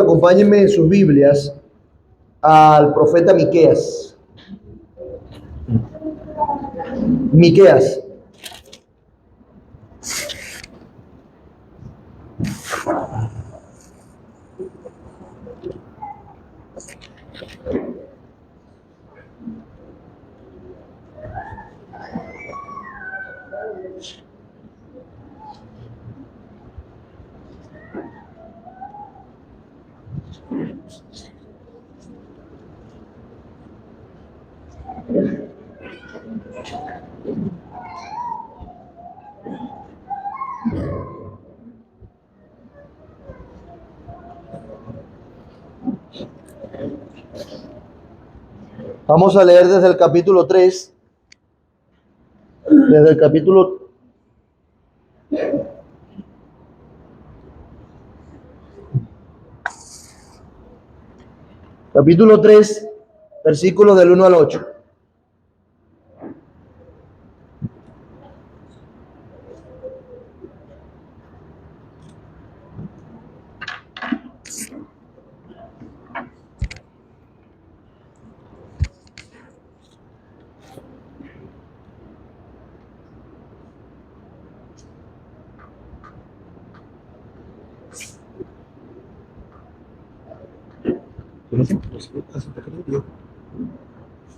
acompáñenme en sus Biblias al profeta Miqueas. Miqueas. Vamos a leer desde el capítulo 3. Desde el capítulo 3, versículos del 1 al 8.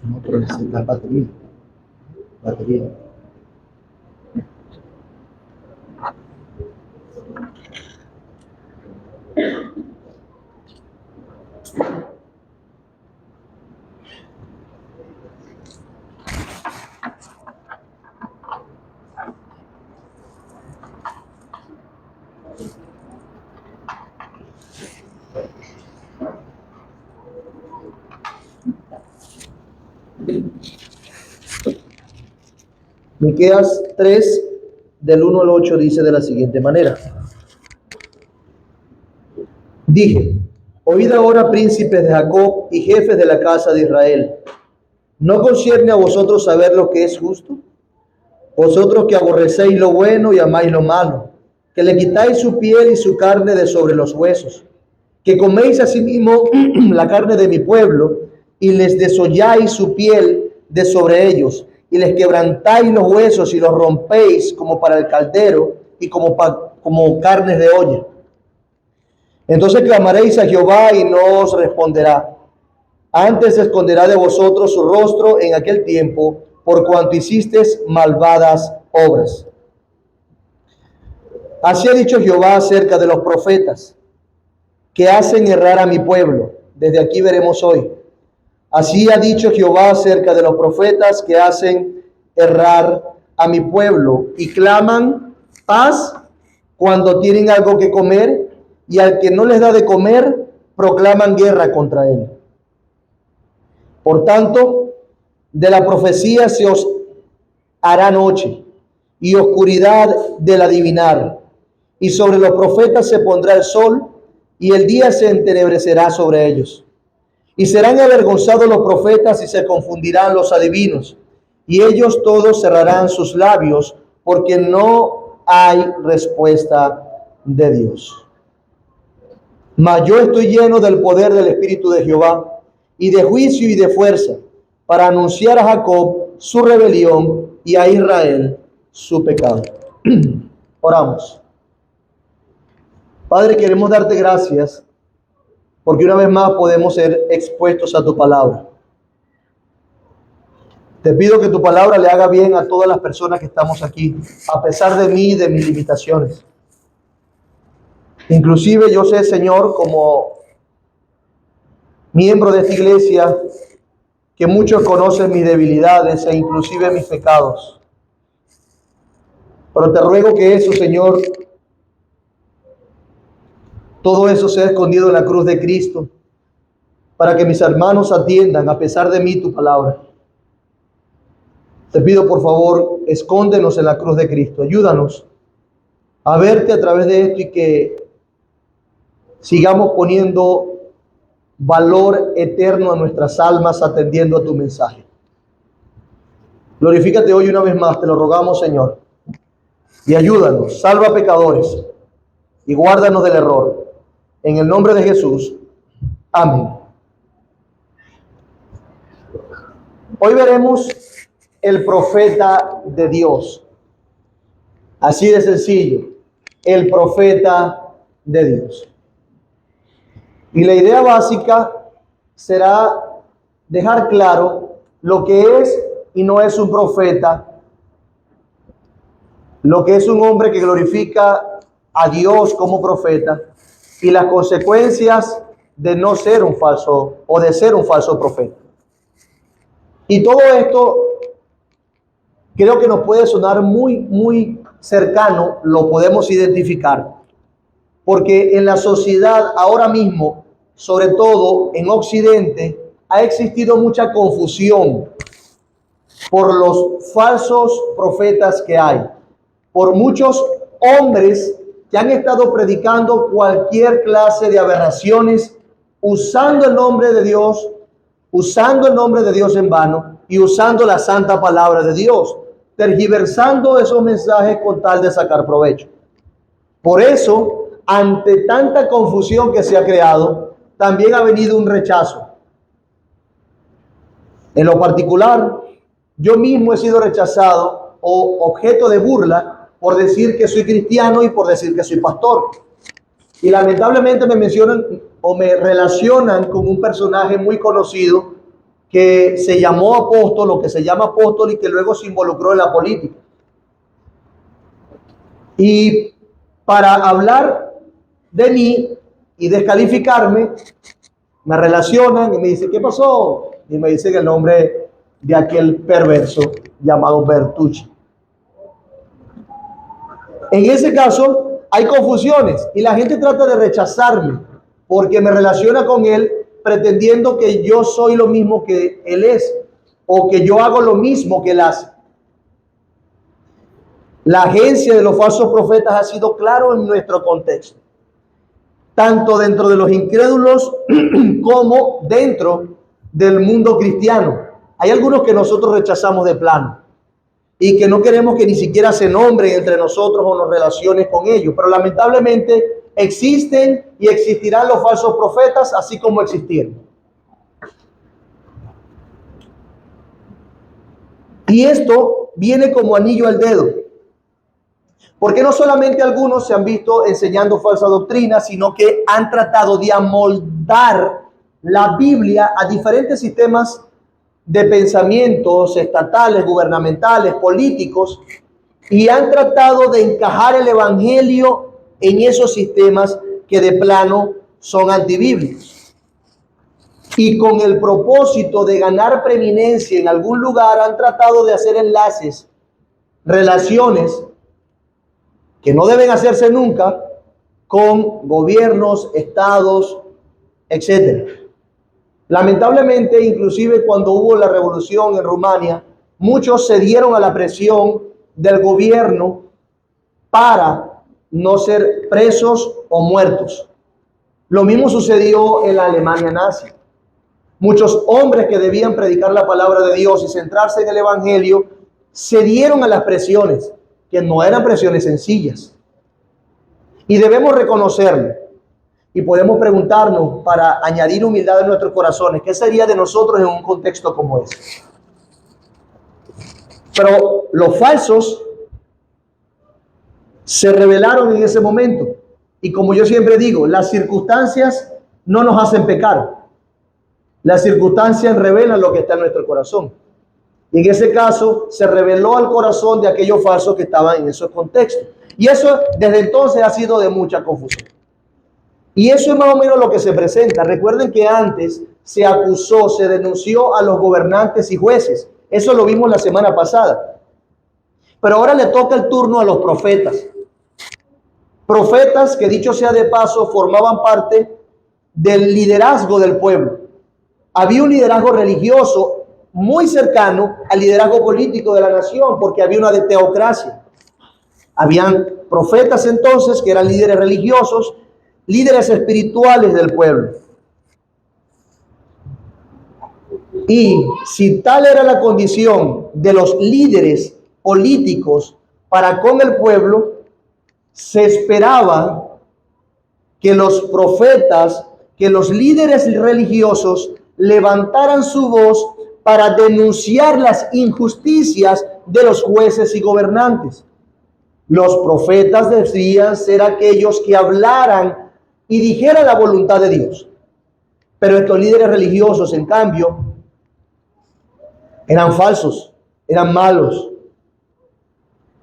No, pero es la batería. Miqueas 3, del 1 al 8, dice de la siguiente manera: Dije, oíd ahora, príncipes de Jacob y jefes de la casa de Israel, ¿no concierne a vosotros saber lo que es justo? Vosotros que aborrecéis lo bueno y amáis lo malo, que le quitáis su piel y su carne de sobre los huesos, que coméis asimismo la carne de mi pueblo y les desolláis su piel de sobre ellos, y les quebrantáis los huesos y los rompéis como para el caldero y como carnes de olla. Entonces clamaréis a Jehová y no os responderá. Antes esconderá de vosotros su rostro en aquel tiempo, por cuanto hicisteis malvadas obras. Así ha dicho Jehová acerca de los profetas que hacen errar a mi pueblo. Desde aquí veremos hoy. Así ha dicho Jehová acerca de los profetas que hacen errar a mi pueblo y claman paz cuando tienen algo que comer, y al que no les da de comer proclaman guerra contra él. Por tanto, de la profecía se os hará noche y oscuridad del adivinar, y sobre los profetas se pondrá el sol y el día se entenebrecerá sobre ellos. Y serán avergonzados los profetas y se confundirán los adivinos, y ellos todos cerrarán sus labios, porque no hay respuesta de Dios. Mas yo estoy lleno del poder del Espíritu de Jehová, y de juicio y de fuerza, para anunciar a Jacob su rebelión y a Israel su pecado. Oramos. Padre, queremos darte gracias porque una vez más podemos ser expuestos a tu palabra. Te pido que tu palabra le haga bien a todas las personas que estamos aquí, a pesar de mí y de mis limitaciones. Inclusive yo sé, Señor, como miembro de esta iglesia, que muchos conocen mis debilidades e inclusive mis pecados. Pero te ruego que eso, Señor, todo eso sea escondido en la cruz de Cristo, para que mis hermanos atiendan, a pesar de mí, tu palabra. Te pido, por favor, escóndenos en la cruz de Cristo. Ayúdanos a verte a través de esto y que sigamos poniendo valor eterno a nuestras almas atendiendo a tu mensaje. Glorifícate hoy una vez más, te lo rogamos, Señor. Y ayúdanos, salva a pecadores y guárdanos del error. En el nombre de Jesús. Amén. Hoy veremos el profeta de Dios. Así de sencillo. El profeta de Dios. Y la idea básica será dejar claro lo que es y no es un profeta, lo que es un hombre que glorifica a Dios como profeta y las consecuencias de no ser un falso o de ser un falso profeta. Y todo esto creo que nos puede sonar muy cercano, lo podemos identificar, porque en la sociedad ahora mismo, sobre todo en Occidente, ha existido mucha confusión por los falsos profetas que hay, por muchos hombres que han estado predicando cualquier clase de aberraciones, usando el nombre de Dios, usando el nombre de Dios en vano y usando la santa palabra de Dios, tergiversando esos mensajes con tal de sacar provecho. Por eso, ante tanta confusión que se ha creado, también ha venido un rechazo. En lo particular, yo mismo he sido rechazado o objeto de burla por decir que soy cristiano y por decir que soy pastor. Y lamentablemente me mencionan o me relacionan con un personaje muy conocido que se llamó apóstol o que se llama apóstol y que luego se involucró en la política. Y para hablar de mí y descalificarme, me relacionan y me dicen, ¿qué pasó? Y me dicen el nombre de aquel perverso llamado Bertucci. En ese caso hay confusiones y la gente trata de rechazarme porque me relaciona con él pretendiendo que yo soy lo mismo que él es o que yo hago lo mismo que él hace. La agencia de los falsos profetas ha sido claro en nuestro contexto, tanto dentro de los incrédulos como dentro del mundo cristiano. Hay algunos que nosotros rechazamos de plano y que no queremos que ni siquiera se nombren entre nosotros o nos relaciones con ellos, pero lamentablemente existen y existirán los falsos profetas así como existieron. Y esto viene como anillo al dedo, porque no solamente algunos se han visto enseñando falsa doctrina, sino que han tratado de amoldar la Biblia a diferentes sistemas de pensamientos estatales, gubernamentales, políticos, y han tratado de encajar el evangelio en esos sistemas que de plano son antibíblicos. Y con el propósito de ganar preeminencia en algún lugar han tratado de hacer enlaces, relaciones que no deben hacerse nunca con gobiernos, estados, etcétera. Lamentablemente, inclusive cuando hubo la revolución en Rumania, muchos cedieron a la presión del gobierno para no ser presos o muertos. Lo mismo sucedió en la Alemania nazi. Muchos hombres que debían predicar la palabra de Dios y centrarse en el evangelio cedieron a las presiones, que no eran presiones sencillas. Y debemos reconocerlo. Y podemos preguntarnos, para añadir humildad en nuestros corazones, ¿qué sería de nosotros en un contexto como ese? Pero los falsos se rebelaron en ese momento. Y como yo siempre digo, las circunstancias no nos hacen pecar. Las circunstancias revelan lo que está en nuestro corazón. Y en ese caso se reveló al corazón de aquellos falsos que estaban en esos contextos. Y eso desde entonces ha sido de mucha confusión. Y eso es más o menos lo que se presenta. Recuerden que antes se acusó, se denunció a los gobernantes y jueces. Eso lo vimos la semana pasada. Pero ahora le toca el turno a los profetas. Profetas que, dicho sea de paso, formaban parte del liderazgo del pueblo. Había un liderazgo religioso muy cercano al liderazgo político de la nación, porque había una teocracia. Habían profetas entonces que eran líderes religiosos, líderes espirituales del pueblo. Y si tal era la condición de los líderes políticos para con el pueblo, se esperaba que los profetas, que los líderes religiosos levantaran su voz para denunciar las injusticias de los jueces y gobernantes. Los profetas decían ser aquellos que hablaran y dijeran la voluntad de Dios. Pero estos líderes religiosos, en cambio, eran falsos, eran malos,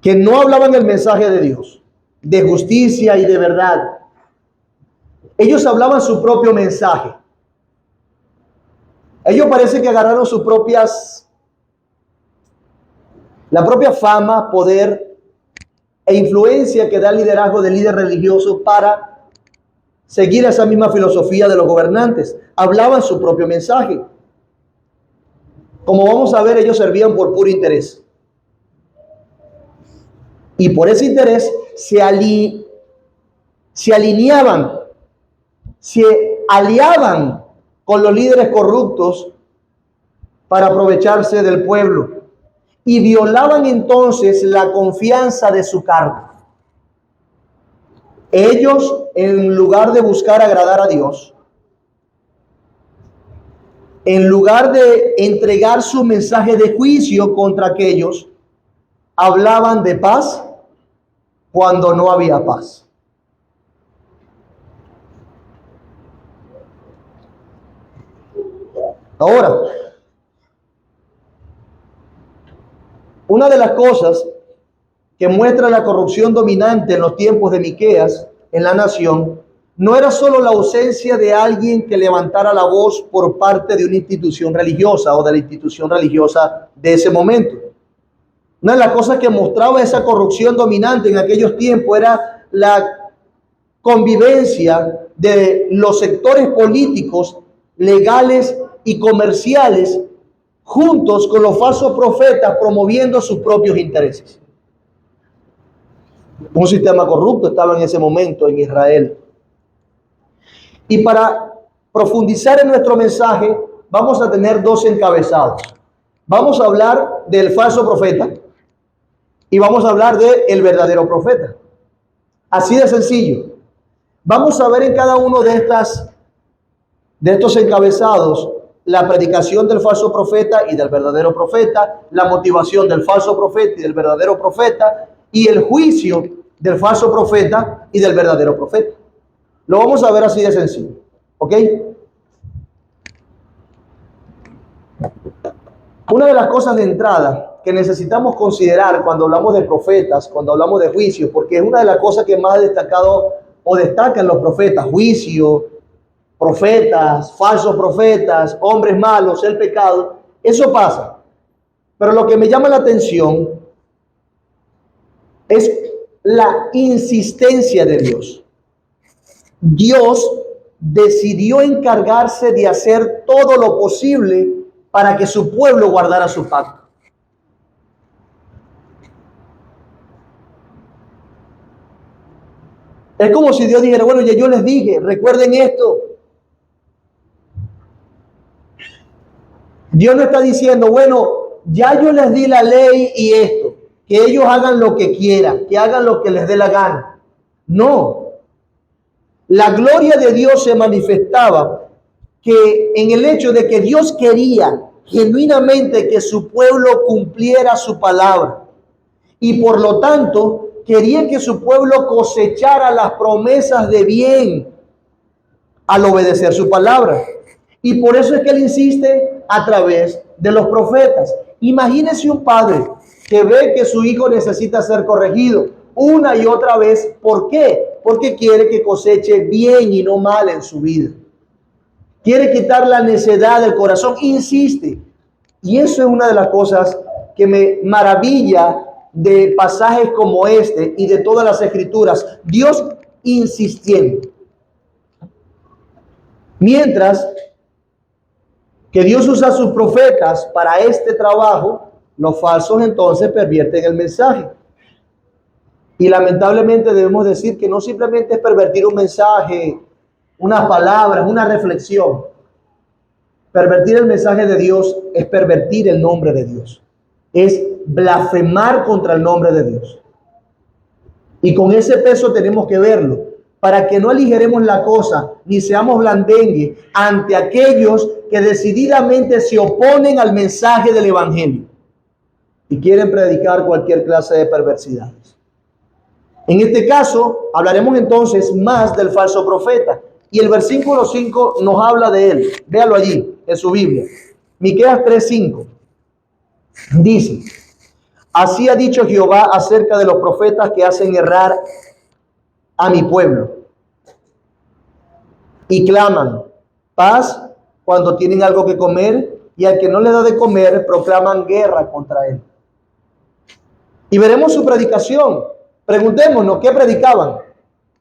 que no hablaban el mensaje de Dios, de justicia y de verdad. Ellos hablaban su propio mensaje. Ellos parece que agarraron la propia fama, poder e influencia que da el liderazgo del líder religioso para seguir esa misma filosofía de los gobernantes. Hablaban su propio mensaje. Como vamos a ver, ellos servían por puro interés. Y por ese interés se alineaban, se aliaban con los líderes corruptos para aprovecharse del pueblo. Y violaban entonces la confianza de su cargo. Ellos, en lugar de buscar agradar a Dios, en lugar de entregar su mensaje de juicio contra aquellos, hablaban de paz cuando no había paz. Ahora, una de las cosas que muestra la corrupción dominante en los tiempos de Miqueas en la nación no era solo la ausencia de alguien que levantara la voz por parte de una institución religiosa o de la institución religiosa de ese momento. Una de las cosas que mostraba esa corrupción dominante en aquellos tiempos era la convivencia de los sectores políticos, legales y comerciales juntos con los falsos profetas promoviendo sus propios intereses. Un sistema corrupto estaba en ese momento en Israel. Y para profundizar en nuestro mensaje, vamos a tener dos encabezados. Vamos a hablar del falso profeta y vamos a hablar del verdadero profeta. Así de sencillo. Vamos a ver en cada uno de estos encabezados la predicación del falso profeta y del verdadero profeta, la motivación del falso profeta y del verdadero profeta, y el juicio del falso profeta y del verdadero profeta. Lo vamos a ver así de sencillo, ¿ok? Una de las cosas de entrada que necesitamos considerar cuando hablamos de profetas, cuando hablamos de juicio, porque es una de las cosas que más ha destacado o destacan los profetas: juicio, profetas, falsos profetas, hombres malos, el pecado. Eso pasa. Pero lo que me llama la atención es la insistencia de Dios. Dios decidió encargarse de hacer todo lo posible para que su pueblo guardara su pacto. Es como si Dios dijera: bueno, ya yo les dije, recuerden esto. Dios no está diciendo: bueno, ya yo les di la ley y esto, que ellos hagan lo que quieran, que hagan lo que les dé la gana. No. La gloria de Dios se manifestaba que en el hecho de que Dios quería genuinamente que su pueblo cumpliera su palabra, y por lo tanto quería que su pueblo cosechara las promesas de bien al obedecer su palabra. Y por eso es que él insiste a través de los profetas. Imagínese un padre que ve que su hijo necesita ser corregido una y otra vez. ¿Por qué? Porque quiere que coseche bien y no mal en su vida. Quiere quitar la necedad del corazón. Insiste. Y eso es una de las cosas que me maravilla de pasajes como este y de todas las escrituras. Dios insistiendo. Mientras que Dios usa a sus profetas para este trabajo, los falsos entonces pervierten el mensaje. Y lamentablemente debemos decir que no simplemente es pervertir un mensaje, unas palabras, una reflexión. Pervertir el mensaje de Dios es pervertir el nombre de Dios. Es blasfemar contra el nombre de Dios. Y con ese peso tenemos que verlo. para que no aligeremos la cosa, ni seamos blandengue ante aquellos que decididamente se oponen al mensaje del Evangelio y quieren predicar cualquier clase de perversidades. En este caso, hablaremos entonces más del falso profeta. Y el versículo 5 nos habla de él. Véalo allí, en su Biblia. Miqueas 3:5. Dice: así ha dicho Jehová acerca de los profetas que hacen errar a mi pueblo y claman paz cuando tienen algo que comer, y al que no le da de comer proclaman guerra contra él. Y veremos su predicación. Preguntémonos, ¿qué predicaban?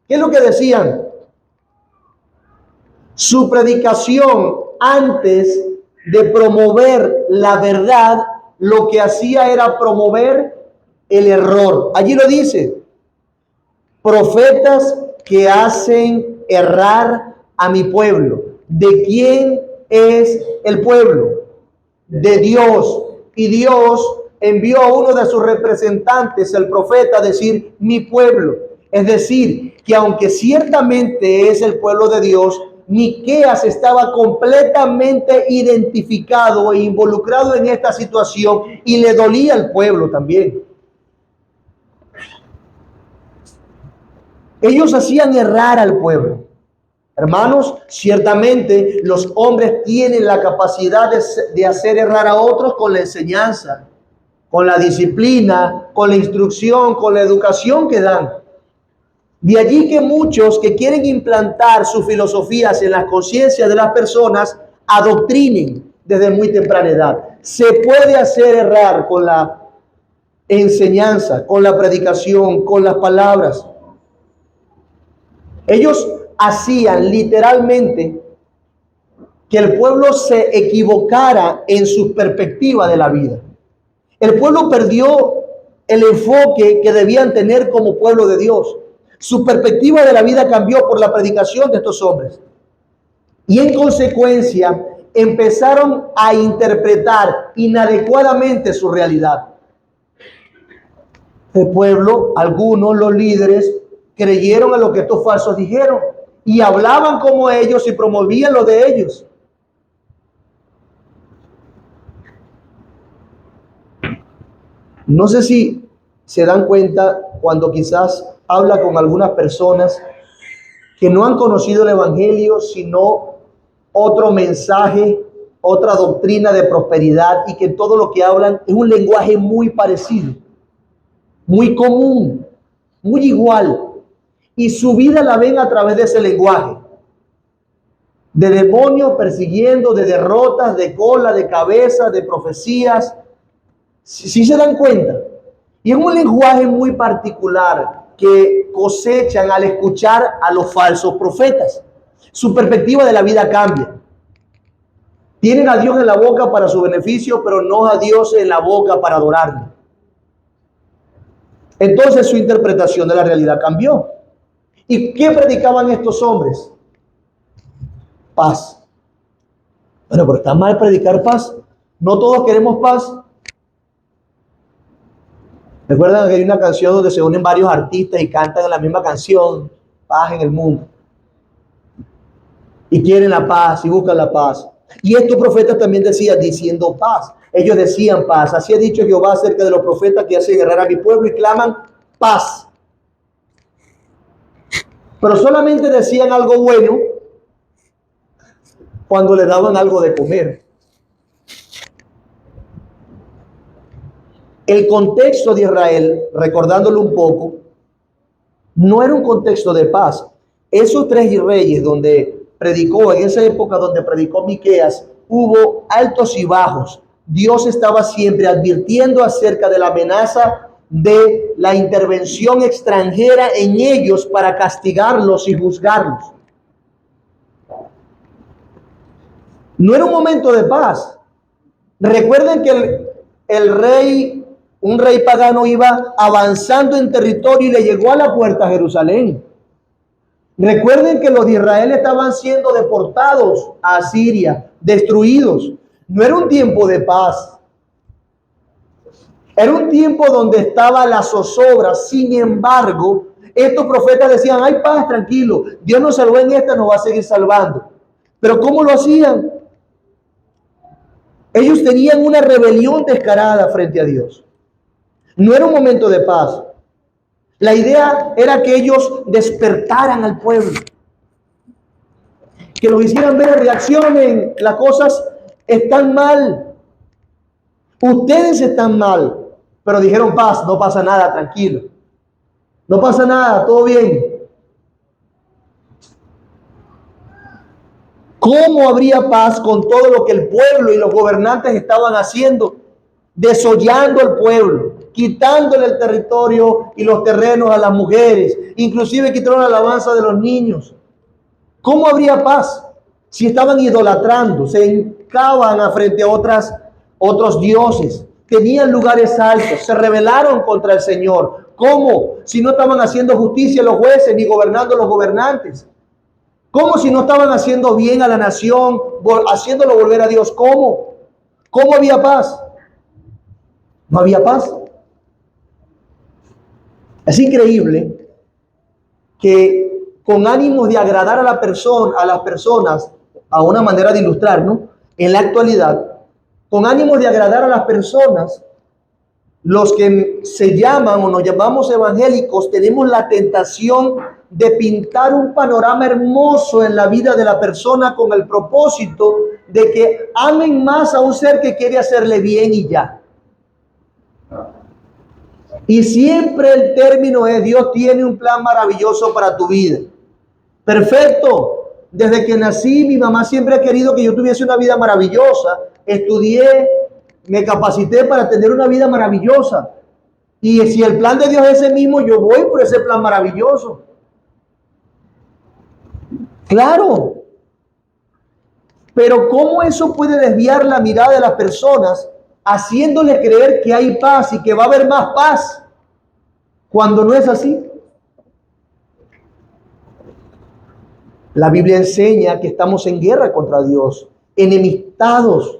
¿Qué es lo que decían? Su predicación, antes de promover la verdad, lo que hacía era promover el error. Allí lo dice: profetas que hacen errar a mi pueblo. ¿De quién es el pueblo? De Dios. Y Dios envió a uno de sus representantes, el profeta, a decir mi pueblo. Es decir, que aunque ciertamente es el pueblo de Dios, Miqueas estaba completamente identificado e involucrado en esta situación y le dolía al pueblo también. Ellos hacían errar al pueblo. Hermanos, ciertamente los hombres tienen la capacidad de hacer errar a otros con la enseñanza, con la disciplina, con la instrucción, con la educación que dan. De allí que muchos que quieren implantar sus filosofías en las conciencias de las personas adoctrinen desde muy temprana edad. Se puede hacer errar con la enseñanza, con la predicación, con las palabras. Ellos hacían literalmente que el pueblo se equivocara en su perspectiva de la vida. El pueblo perdió el enfoque que debían tener como pueblo de Dios. Su perspectiva de la vida cambió por la predicación de estos hombres. Y en consecuencia empezaron a interpretar inadecuadamente su realidad. El pueblo, algunos, los líderes, creyeron a lo que estos falsos dijeron y hablaban como ellos y promovían lo de ellos. No sé si se dan cuenta cuando quizás habla con algunas personas que no han conocido el Evangelio, sino otro mensaje, otra doctrina de prosperidad, y que todo lo que hablan es un lenguaje muy parecido, muy común, muy igual. Y su vida la ven a través de ese lenguaje. De demonios persiguiendo, de derrotas, de cola, de cabeza, de profecías. ¿Sí se dan cuenta? Y es un lenguaje muy particular que cosechan al escuchar a los falsos profetas. Su perspectiva de la vida cambia. Tienen a Dios en la boca para su beneficio, pero no a Dios en la boca para adorarle. Entonces su interpretación de la realidad cambió. ¿Y qué predicaban estos hombres? Paz. Bueno, pero está mal predicar paz. No todos queremos paz. ¿Recuerdan que hay una canción donde se unen varios artistas y cantan la misma canción, paz en el mundo? Y quieren la paz y buscan la paz. Y estos profetas también decían, diciendo paz. Ellos decían paz. Así ha dicho Jehová acerca de los profetas que hacen errar a mi pueblo y claman paz. Pero solamente decían algo bueno cuando le daban algo de comer. El contexto de Israel, recordándolo un poco, no era un contexto de paz. Esos 3 reyes donde predicó, en esa época donde predicó Miqueas, hubo altos y bajos. Dios estaba siempre advirtiendo acerca de la amenaza de la intervención extranjera en ellos para castigarlos y juzgarlos. No era un momento de paz. Recuerden que un rey pagano iba avanzando en territorio y le llegó a la puerta a Jerusalén. Recuerden que los de Israel estaban siendo deportados a Asiria, destruidos. No era un tiempo de paz. Era un tiempo donde estaba la zozobra. Sin embargo, Estos profetas decían, hay paz, tranquilo, Dios nos salvó en esta, nos va a seguir salvando. Pero ¿cómo lo hacían? Ellos tenían una rebelión descarada frente a Dios. No era un momento de paz. La idea era que ellos despertaran al pueblo, que los hicieran ver, reaccionen, las cosas están mal, ustedes están mal, pero dijeron paz, no pasa nada, tranquilo, no pasa nada, todo bien. ¿Cómo habría paz con todo lo que el pueblo y los gobernantes estaban haciendo? Desollando al pueblo, quitándole el territorio y los terrenos a las mujeres, inclusive quitaron la alabanza de los niños. ¿Cómo habría paz si estaban idolatrando, se hincaban frente a otros dioses, tenían lugares altos, se rebelaron contra el Señor? ¿Cómo si no estaban haciendo justicia los jueces ni gobernando los gobernantes? ¿Cómo si no estaban haciendo bien a la nación, haciéndolo volver a Dios? ¿Cómo? ¿Cómo había paz? No había paz. Es increíble que con ánimos de agradar a las personas, a una manera de ilustrar, ¿no? En la actualidad, con ánimos de agradar a las personas, los que se llaman o nos llamamos evangélicos, tenemos la tentación de pintar un panorama hermoso en la vida de la persona con el propósito de que amen más a un ser que quiere hacerle bien y ya. Y siempre el término es: Dios tiene un plan maravilloso para tu vida. Perfecto. Desde que nací, mi mamá siempre ha querido que yo tuviese una vida maravillosa. Estudié, me capacité para tener una vida maravillosa. Y si el plan de Dios es ese mismo, yo voy por ese plan maravilloso. Claro. Pero ¿cómo eso puede desviar la mirada de las personas, haciéndole creer que hay paz y que va a haber más paz, cuando no es así? La Biblia enseña que estamos en guerra contra Dios, enemistados.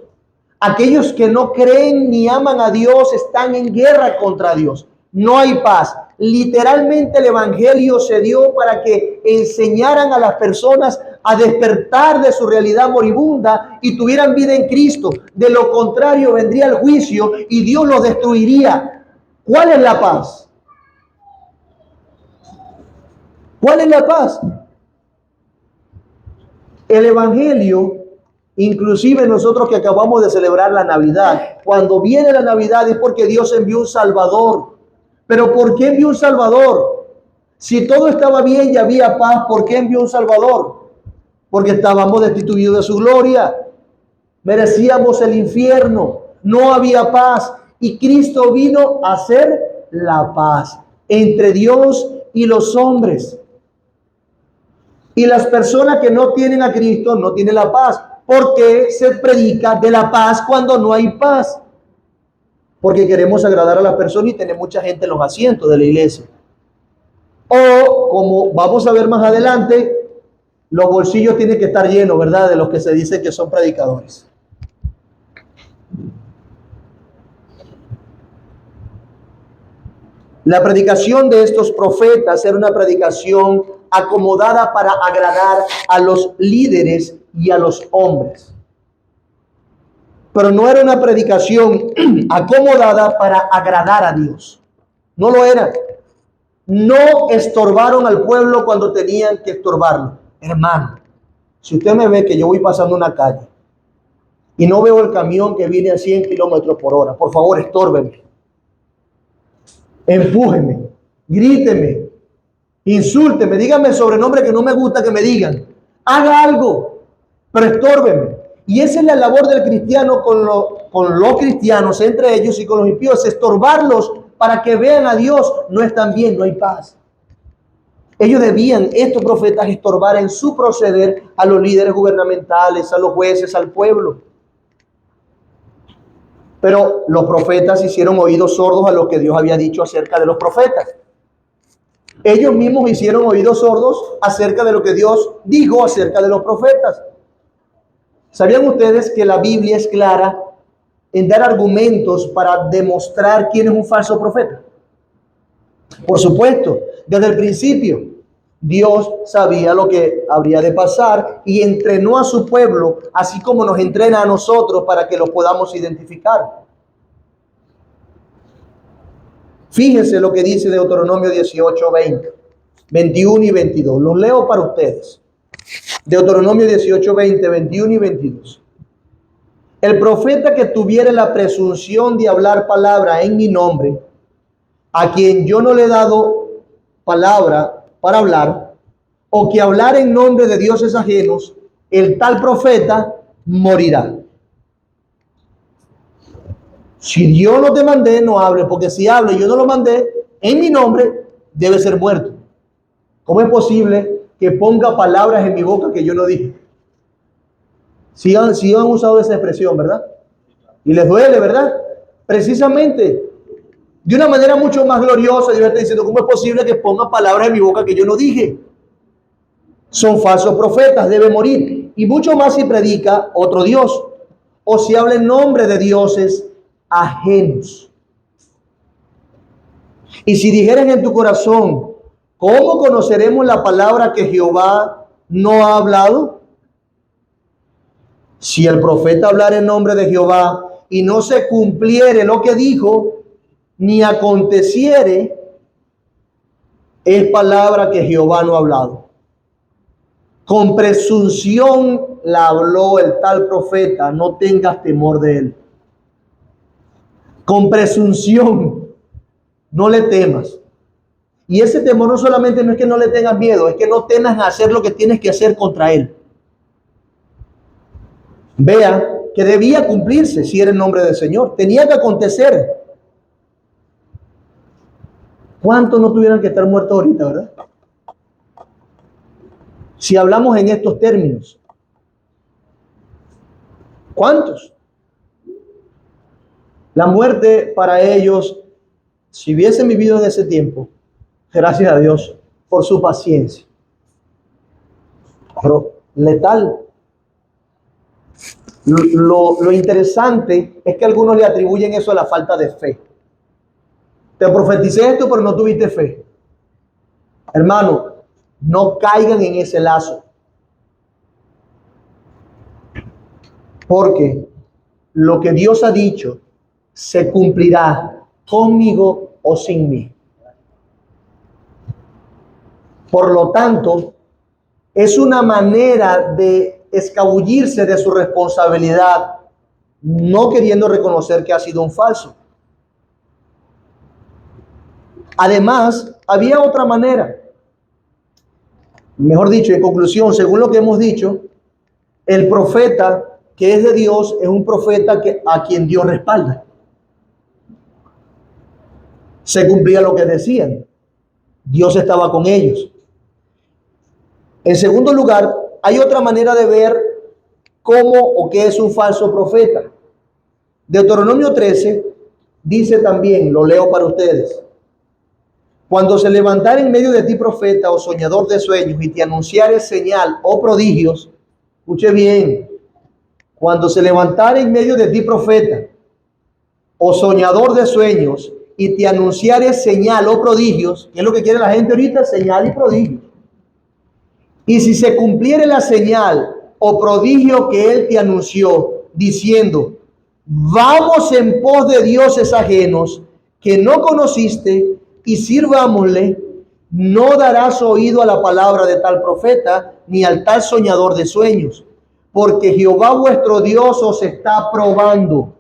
Aquellos que no creen ni aman a Dios están en guerra contra Dios. No hay paz. Literalmente el evangelio se dio para que enseñaran a las personas a despertar de su realidad moribunda y tuvieran vida en Cristo. De lo contrario, vendría el juicio y Dios los destruiría. ¿Cuál es la paz? ¿Cuál es la paz? El evangelio, inclusive nosotros que acabamos de celebrar la Navidad, cuando viene la Navidad es porque Dios envió un Salvador. ¿Pero por qué envió un Salvador? Si todo estaba bien y había paz, ¿por qué envió un Salvador? Porque estábamos destituidos de su gloria, merecíamos el infierno, no había paz, y Cristo vino a hacer la paz entre Dios y los hombres. Y las personas que no tienen a Cristo no tienen la paz. ¿Por qué se predica de la paz cuando no hay paz? Porque queremos agradar a las personas y tener mucha gente en los asientos de la iglesia. O, como vamos a ver más adelante, los bolsillos tienen que estar llenos, ¿verdad?, de los que se dice que son predicadores. La predicación de estos profetas era una predicación acomodada para agradar a los líderes y a los hombres. Pero no era una predicación acomodada para agradar a Dios. No lo era. No estorbaron al pueblo cuando tenían que estorbarlo. Hermano, si usted me ve que yo voy pasando una calle y no veo el camión que viene a 100 kilómetros por hora, por favor, estórbeme. Empújeme, gríteme, insúlteme, díganme el sobrenombre que no me gusta que me digan. Haga algo, pero estórbeme. Y esa es la labor del cristiano con los cristianos, entre ellos y con los impíos, estorbarlos para que vean a Dios. No están bien, no hay paz. Ellos debían, estos profetas, estorbar en su proceder a los líderes gubernamentales, a los jueces, al pueblo. Pero los profetas hicieron oídos sordos a lo que Dios había dicho acerca de los profetas. Ellos mismos hicieron oídos sordos acerca de lo que Dios dijo acerca de los profetas. ¿Sabían ustedes que la Biblia es clara en dar argumentos para demostrar quién es un falso profeta? Por supuesto, Desde el principio, Dios sabía lo que habría de pasar y entrenó a su pueblo, así como nos entrena a nosotros para que lo podamos identificar. Fíjense lo que dice Deuteronomio 18, 20, 21 y 22. Los leo para ustedes. Deuteronomio 18, 20, 21 y 22. El profeta que tuviere la presunción de hablar palabra en mi nombre, a quien yo no le he dado palabra para hablar, o que hablar en nombre de dioses ajenos, el tal profeta morirá. Si yo no te mandé, no hables, porque si hablo y yo no lo mandé, en mi nombre debe ser muerto. ¿Cómo es posible que ponga palabras en mi boca que yo no dije? Si han usado esa expresión, ¿verdad? Y les duele, ¿verdad? Precisamente, de una manera mucho más gloriosa, Dios está diciendo, ¿cómo es posible que ponga palabras en mi boca que yo no dije? Son falsos profetas, debe morir. Y mucho más si predica otro Dios, o si habla en nombre de dioses ajenos. Y si dijeran en tu corazón, ¿cómo conoceremos la palabra que Jehová no ha hablado? Si el profeta hablara en nombre de Jehová y no se cumpliere lo que dijo, ni aconteciere, es palabra que Jehová no ha hablado. Con presunción la habló el tal profeta, no tengas temor de él. Con presunción, no le temas. Y ese temor no solamente no es que no le tengas miedo, es que no temas a hacer lo que tienes que hacer contra él. Vea que debía cumplirse si era el nombre del Señor. Tenía que acontecer. ¿Cuántos no tuvieran que estar muertos ahorita, verdad? Si hablamos en estos términos. ¿Cuántos? La muerte para ellos, si hubiesen vivido en ese tiempo, gracias a Dios por su paciencia. Pero letal. Lo interesante es que algunos le atribuyen eso a la falta de fe. Te profeticé esto, pero no tuviste fe. Hermano, no caigan en ese lazo. Porque lo que Dios ha dicho se cumplirá conmigo o sin mí. Por lo tanto, es una manera de escabullirse de su responsabilidad, no queriendo reconocer que ha sido un falso. Además, había otra manera. Mejor dicho, en conclusión, según lo que hemos dicho, el profeta que es de Dios es un profeta a quien Dios respalda. Se cumplía lo que decían. Dios estaba con ellos. En segundo lugar, hay otra manera de ver cómo o qué es un falso profeta. Deuteronomio 13 dice también, lo leo para ustedes: cuando se levantare en medio de ti profeta o soñador de sueños y te anunciare señal o prodigios, escuche bien, cuando se levantare en medio de ti profeta o soñador de sueños y te anunciare señal o prodigios, ¿qué es lo que quiere la gente ahorita? Señal y prodigio. Y si se cumpliere la señal o prodigio que él te anunció, diciendo, vamos en pos de dioses ajenos que no conociste y sirvámosle, no darás oído a la palabra de tal profeta ni al tal soñador de sueños, porque Jehová vuestro Dios os está probando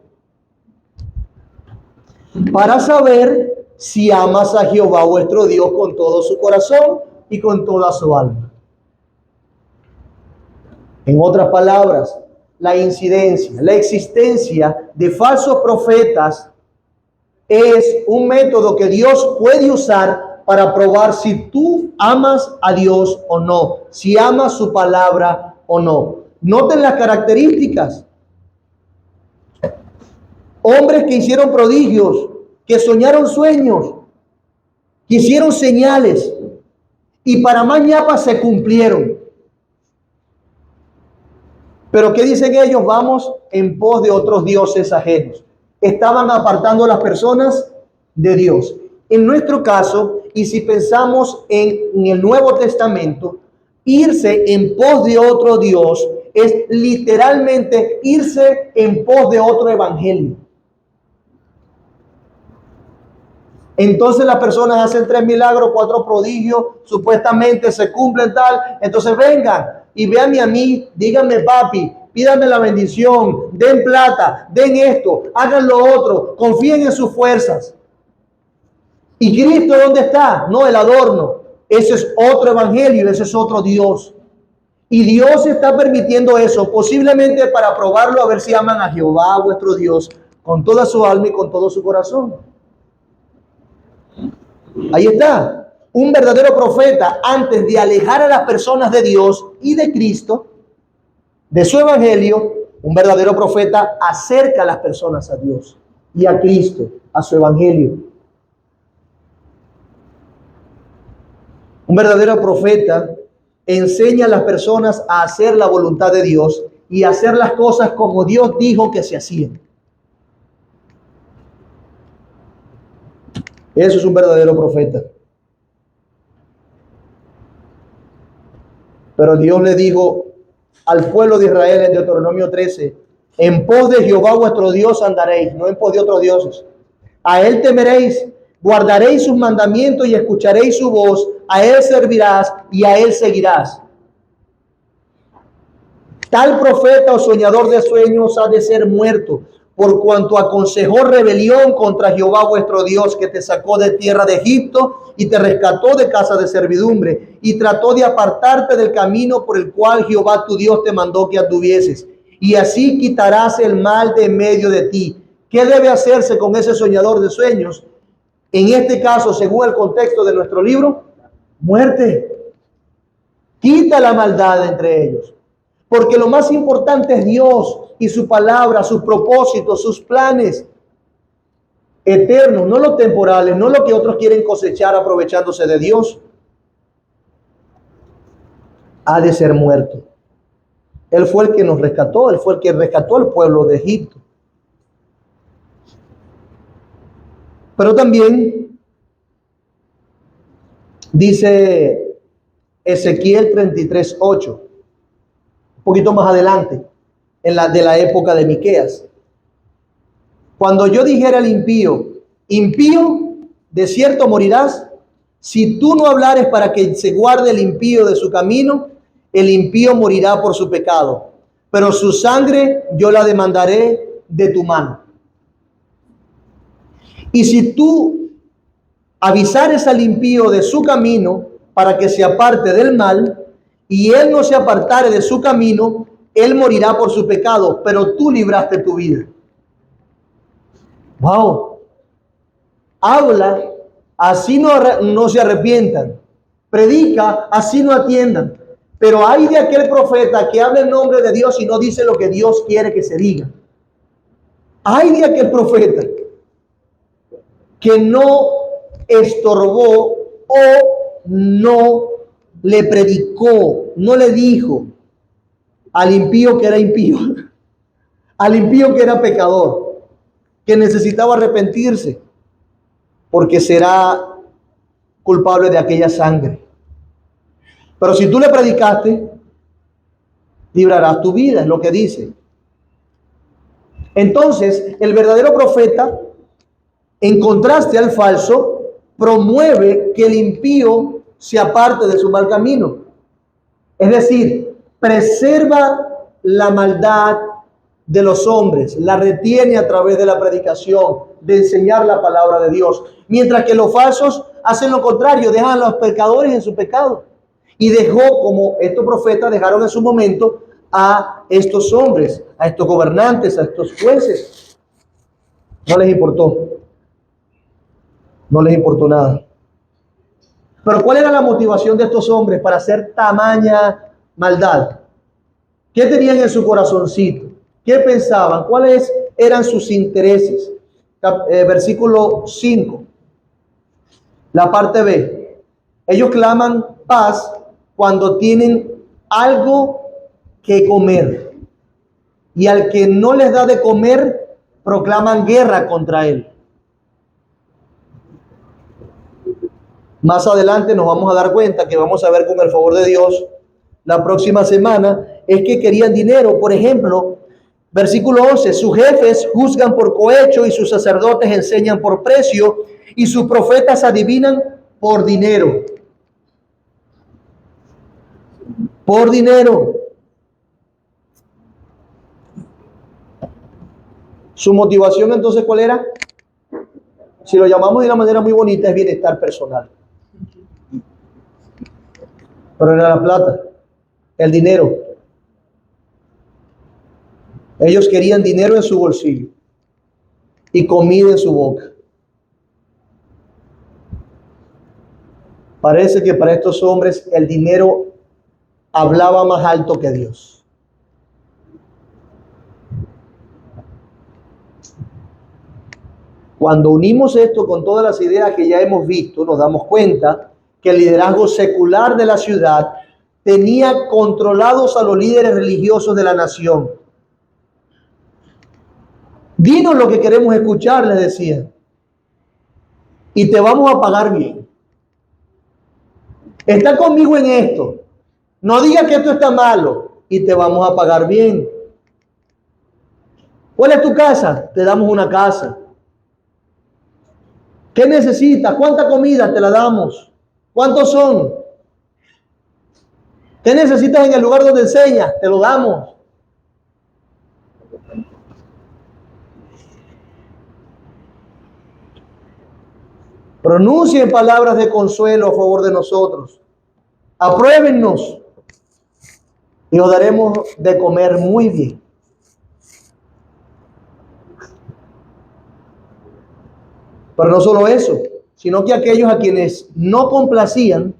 para saber si amas a Jehová vuestro Dios con todo su corazón y con toda su alma. En otras palabras, la incidencia, la existencia de falsos profetas es un método que Dios puede usar para probar si tú amas a Dios o no, si amas su palabra o no. Noten las características. Hombres que hicieron prodigios, que soñaron sueños, que hicieron señales y para más ñapa se cumplieron. Pero ¿qué dicen ellos? Vamos en pos de otros dioses ajenos. Estaban apartando a las personas de Dios. En nuestro caso, y si pensamos en el Nuevo Testamento, irse en pos de otro Dios es literalmente irse en pos de otro evangelio. Entonces las personas hacen 3 milagros, 4 prodigios, supuestamente se cumplen tal. Entonces vengan y veanme a mí, díganme papi, pídanme la bendición, den plata, den esto, hagan lo otro, confíen en sus fuerzas. ¿Y Cristo dónde está? No, el adorno. Ese es otro evangelio, ese es otro Dios. Y Dios está permitiendo eso, posiblemente para probarlo, a ver si aman a Jehová, vuestro Dios, con toda su alma y con todo su corazón. Ahí está. Un verdadero profeta, antes de alejar a las personas de Dios y de Cristo, de su evangelio, un verdadero profeta acerca a las personas a Dios y a Cristo, a su evangelio. Un verdadero profeta enseña a las personas a hacer la voluntad de Dios y a hacer las cosas como Dios dijo que se hacían. Eso es un verdadero profeta. Pero Dios le dijo al pueblo de Israel en Deuteronomio 13, en pos de Jehová vuestro Dios andaréis, no en pos de otros dioses. A él temeréis, guardaréis sus mandamientos y escucharéis su voz, a él servirás y a él seguirás. Tal profeta o soñador de sueños ha de ser muerto, por cuanto aconsejó rebelión contra Jehová vuestro Dios, que te sacó de tierra de Egipto y te rescató de casa de servidumbre, y trató de apartarte del camino por el cual Jehová tu Dios te mandó que anduvieses. Y así quitarás el mal de en medio de ti. ¿Qué debe hacerse con ese soñador de sueños? En este caso, según el contexto de nuestro libro, muerte. Quita la maldad entre ellos. Porque lo más importante es Dios y su palabra, sus propósitos, sus planes eternos, no los temporales, no lo que otros quieren cosechar aprovechándose de Dios. Ha de ser muerto. Él fue el que nos rescató, él fue el que rescató al pueblo de Egipto. Pero también dice Ezequiel 33:8. Un poquito más adelante, de la época de Miqueas. Cuando yo dijera al impío, impío, de cierto morirás, si tú no hablares para que se guarde el impío de su camino, el impío morirá por su pecado, pero su sangre yo la demandaré de tu mano. Y si tú avisares al impío de su camino para que se aparte del mal, y él no se apartare de su camino, él morirá por su pecado, pero tú libraste tu vida. Wow. Habla, así no se arrepientan. Predica, así no atiendan. Pero hay de aquel profeta que habla en nombre de Dios y no dice lo que Dios quiere que se diga. Hay de aquel profeta que no estorbó o no le predicó, no le dijo al impío que era impío, al impío que era pecador, que necesitaba arrepentirse, porque será culpable de aquella sangre. Pero si tú le predicaste, librarás tu vida, es lo que dice. Entonces, el verdadero profeta, en contraste al falso, promueve que el impío se aparte de su mal camino. Es decir, preserva la maldad de los hombres, la retiene a través de la predicación, de enseñar la palabra de Dios. Mientras que los falsos hacen lo contrario, dejan a los pecadores en su pecado. Y dejó, como estos profetas dejaron en su momento, a estos hombres, a estos gobernantes, a estos jueces. No les importó. No les importó nada. Pero ¿cuál era la motivación de estos hombres para hacer tamaña maldad? ¿Qué tenían en su corazoncito? ¿Qué pensaban? ¿Cuáles eran sus intereses? Versículo 5, la parte B. Ellos claman paz cuando tienen algo que comer. Y al que no les da de comer, proclaman guerra contra él. Más adelante nos vamos a dar cuenta, que vamos a ver con el favor de Dios la próxima semana, es que querían dinero. Por ejemplo, versículo 11, sus jefes juzgan por cohecho y sus sacerdotes enseñan por precio y sus profetas adivinan por dinero. Por dinero. Su motivación entonces, ¿cuál era? Si lo llamamos de una manera muy bonita, es bienestar personal. Pero era la plata, el dinero. Ellos querían dinero en su bolsillo y comida en su boca. Parece que para estos hombres el dinero hablaba más alto que Dios. Cuando unimos esto con todas las ideas que ya hemos visto, nos damos cuenta que el liderazgo secular de la ciudad tenía controlados a los líderes religiosos de la nación. Dinos lo que queremos escuchar, les decía, y te vamos a pagar bien. Está conmigo en esto. No digas que esto está malo y te vamos a pagar bien. ¿Cuál es tu casa? Te damos una casa. ¿Qué necesitas? ¿Cuánta comida? Te la damos. ¿Cuántos son? ¿Qué necesitas en el lugar donde enseñas? Te lo damos. Pronuncien palabras de consuelo a favor de nosotros. Apruébennos y os daremos de comer muy bien. Pero no solo eso, sino que aquellos a quienes no complacían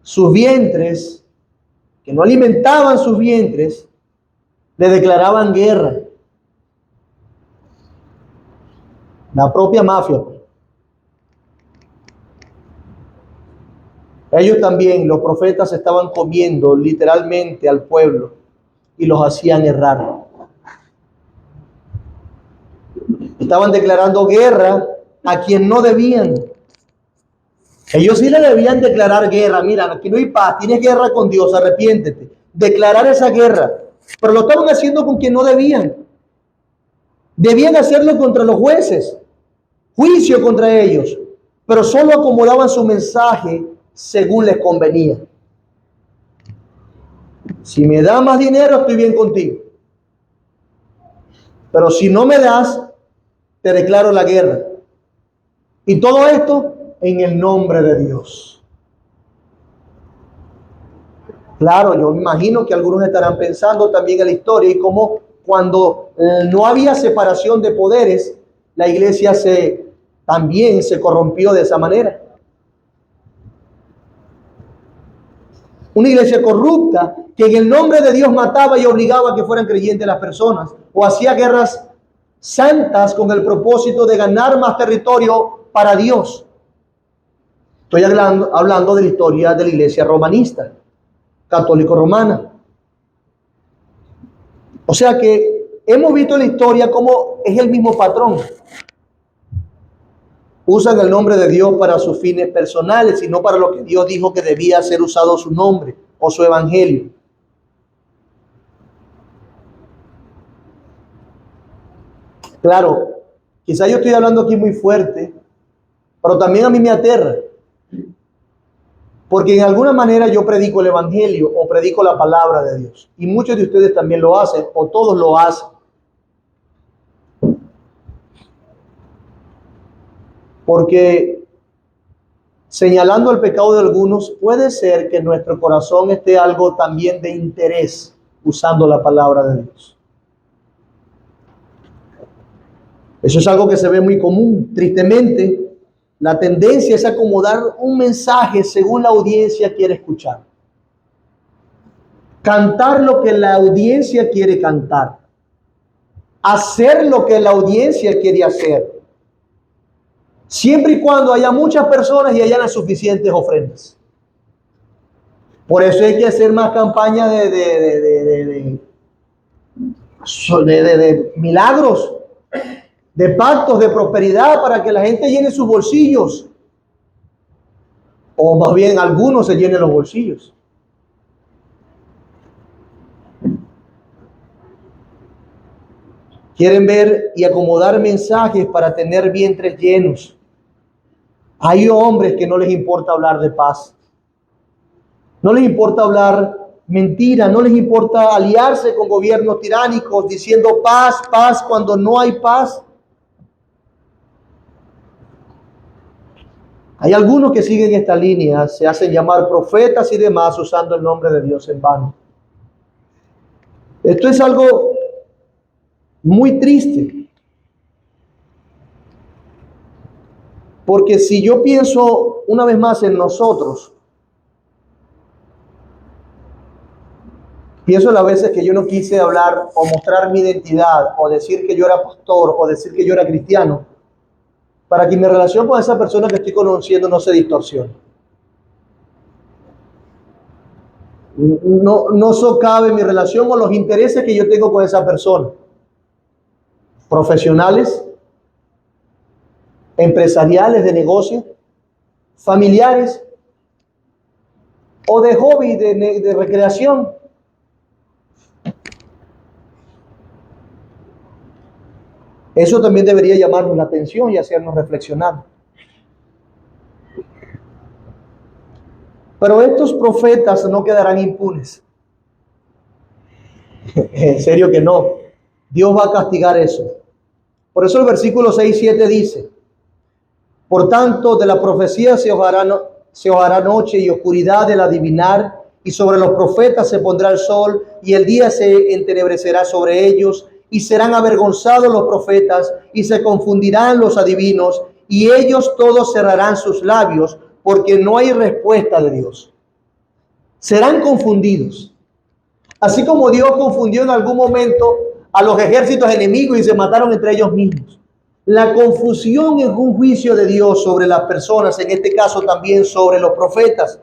sus vientres, que no alimentaban sus vientres, le declaraban guerra. La propia mafia. Ellos también, los profetas, estaban comiendo literalmente al pueblo y los hacían errar. Estaban declarando guerra a quien no debían. Ellos sí le debían declarar guerra. Mira, aquí no hay paz, tienes guerra con Dios, arrepiéntete. Declarar esa guerra. Pero lo estaban haciendo con quien no debían. Debían hacerlo contra los jueces. Juicio contra ellos. Pero solo acomodaban su mensaje según les convenía. Si me das más dinero, estoy bien contigo. Pero si no me das, te declaro la guerra. Y todo esto en el nombre de Dios. Claro, yo imagino que algunos estarán pensando también en la historia y cómo cuando no había separación de poderes, la iglesia también se corrompió de esa manera. Una iglesia corrupta que en el nombre de Dios mataba y obligaba a que fueran creyentes las personas, o hacía guerras santas con el propósito de ganar más territorio para Dios. Estoy hablando de la historia de la iglesia romanista, católico romana. O sea que hemos visto en la historia cómo es el mismo patrón. Usan el nombre de Dios para sus fines personales y no para lo que Dios dijo que debía ser usado su nombre o su evangelio. Claro, quizá yo estoy hablando aquí muy fuerte, pero también a mí me aterra. Porque en alguna manera yo predico el evangelio o predico la palabra de Dios. Y muchos de ustedes también lo hacen o todos lo hacen. Porque señalando el pecado de algunos, puede ser que en nuestro corazón esté algo también de interés usando la palabra de Dios. Eso es algo que se ve muy común. Tristemente, la tendencia es acomodar un mensaje según la audiencia quiere escuchar. Cantar lo que la audiencia quiere cantar. Hacer lo que la audiencia quiere hacer. Siempre y cuando haya muchas personas y hayan las suficientes ofrendas. Por eso hay que hacer más campañas de milagros, de pactos de prosperidad para que la gente llene sus bolsillos. O más bien algunos se llenen los bolsillos. Quieren ver y acomodar mensajes para tener vientres llenos. Hay hombres que no les importa hablar de paz. No les importa hablar mentira, no les importa aliarse con gobiernos tiránicos diciendo paz, paz, cuando no hay paz. Hay algunos que siguen esta línea, se hacen llamar profetas y demás usando el nombre de Dios en vano. Esto es algo muy triste. Porque si yo pienso una vez más en nosotros, pienso las veces que yo no quise hablar o mostrar mi identidad o decir que yo era pastor o decir que yo era cristiano, para que mi relación con esa persona que estoy conociendo no se distorsione. No socave mi relación o los intereses que yo tengo con esa persona. Profesionales, empresariales, de negocio, familiares o de hobby, de recreación. Eso también debería llamarnos la atención y hacernos reflexionar. Pero estos profetas no quedarán impunes. En serio que no. Dios va a castigar eso. Por eso el versículo 6 y 7 dice: por tanto, de la profecía se hojará noche y oscuridad del adivinar, y sobre los profetas se pondrá el sol, y el día se entenebrecerá sobre ellos, y serán avergonzados los profetas, y se confundirán los adivinos, y ellos todos cerrarán sus labios, porque no hay respuesta de Dios. Serán confundidos. Así como Dios confundió en algún momento a los ejércitos enemigos y se mataron entre ellos mismos. La confusión es un juicio de Dios sobre las personas, en este caso también sobre los profetas.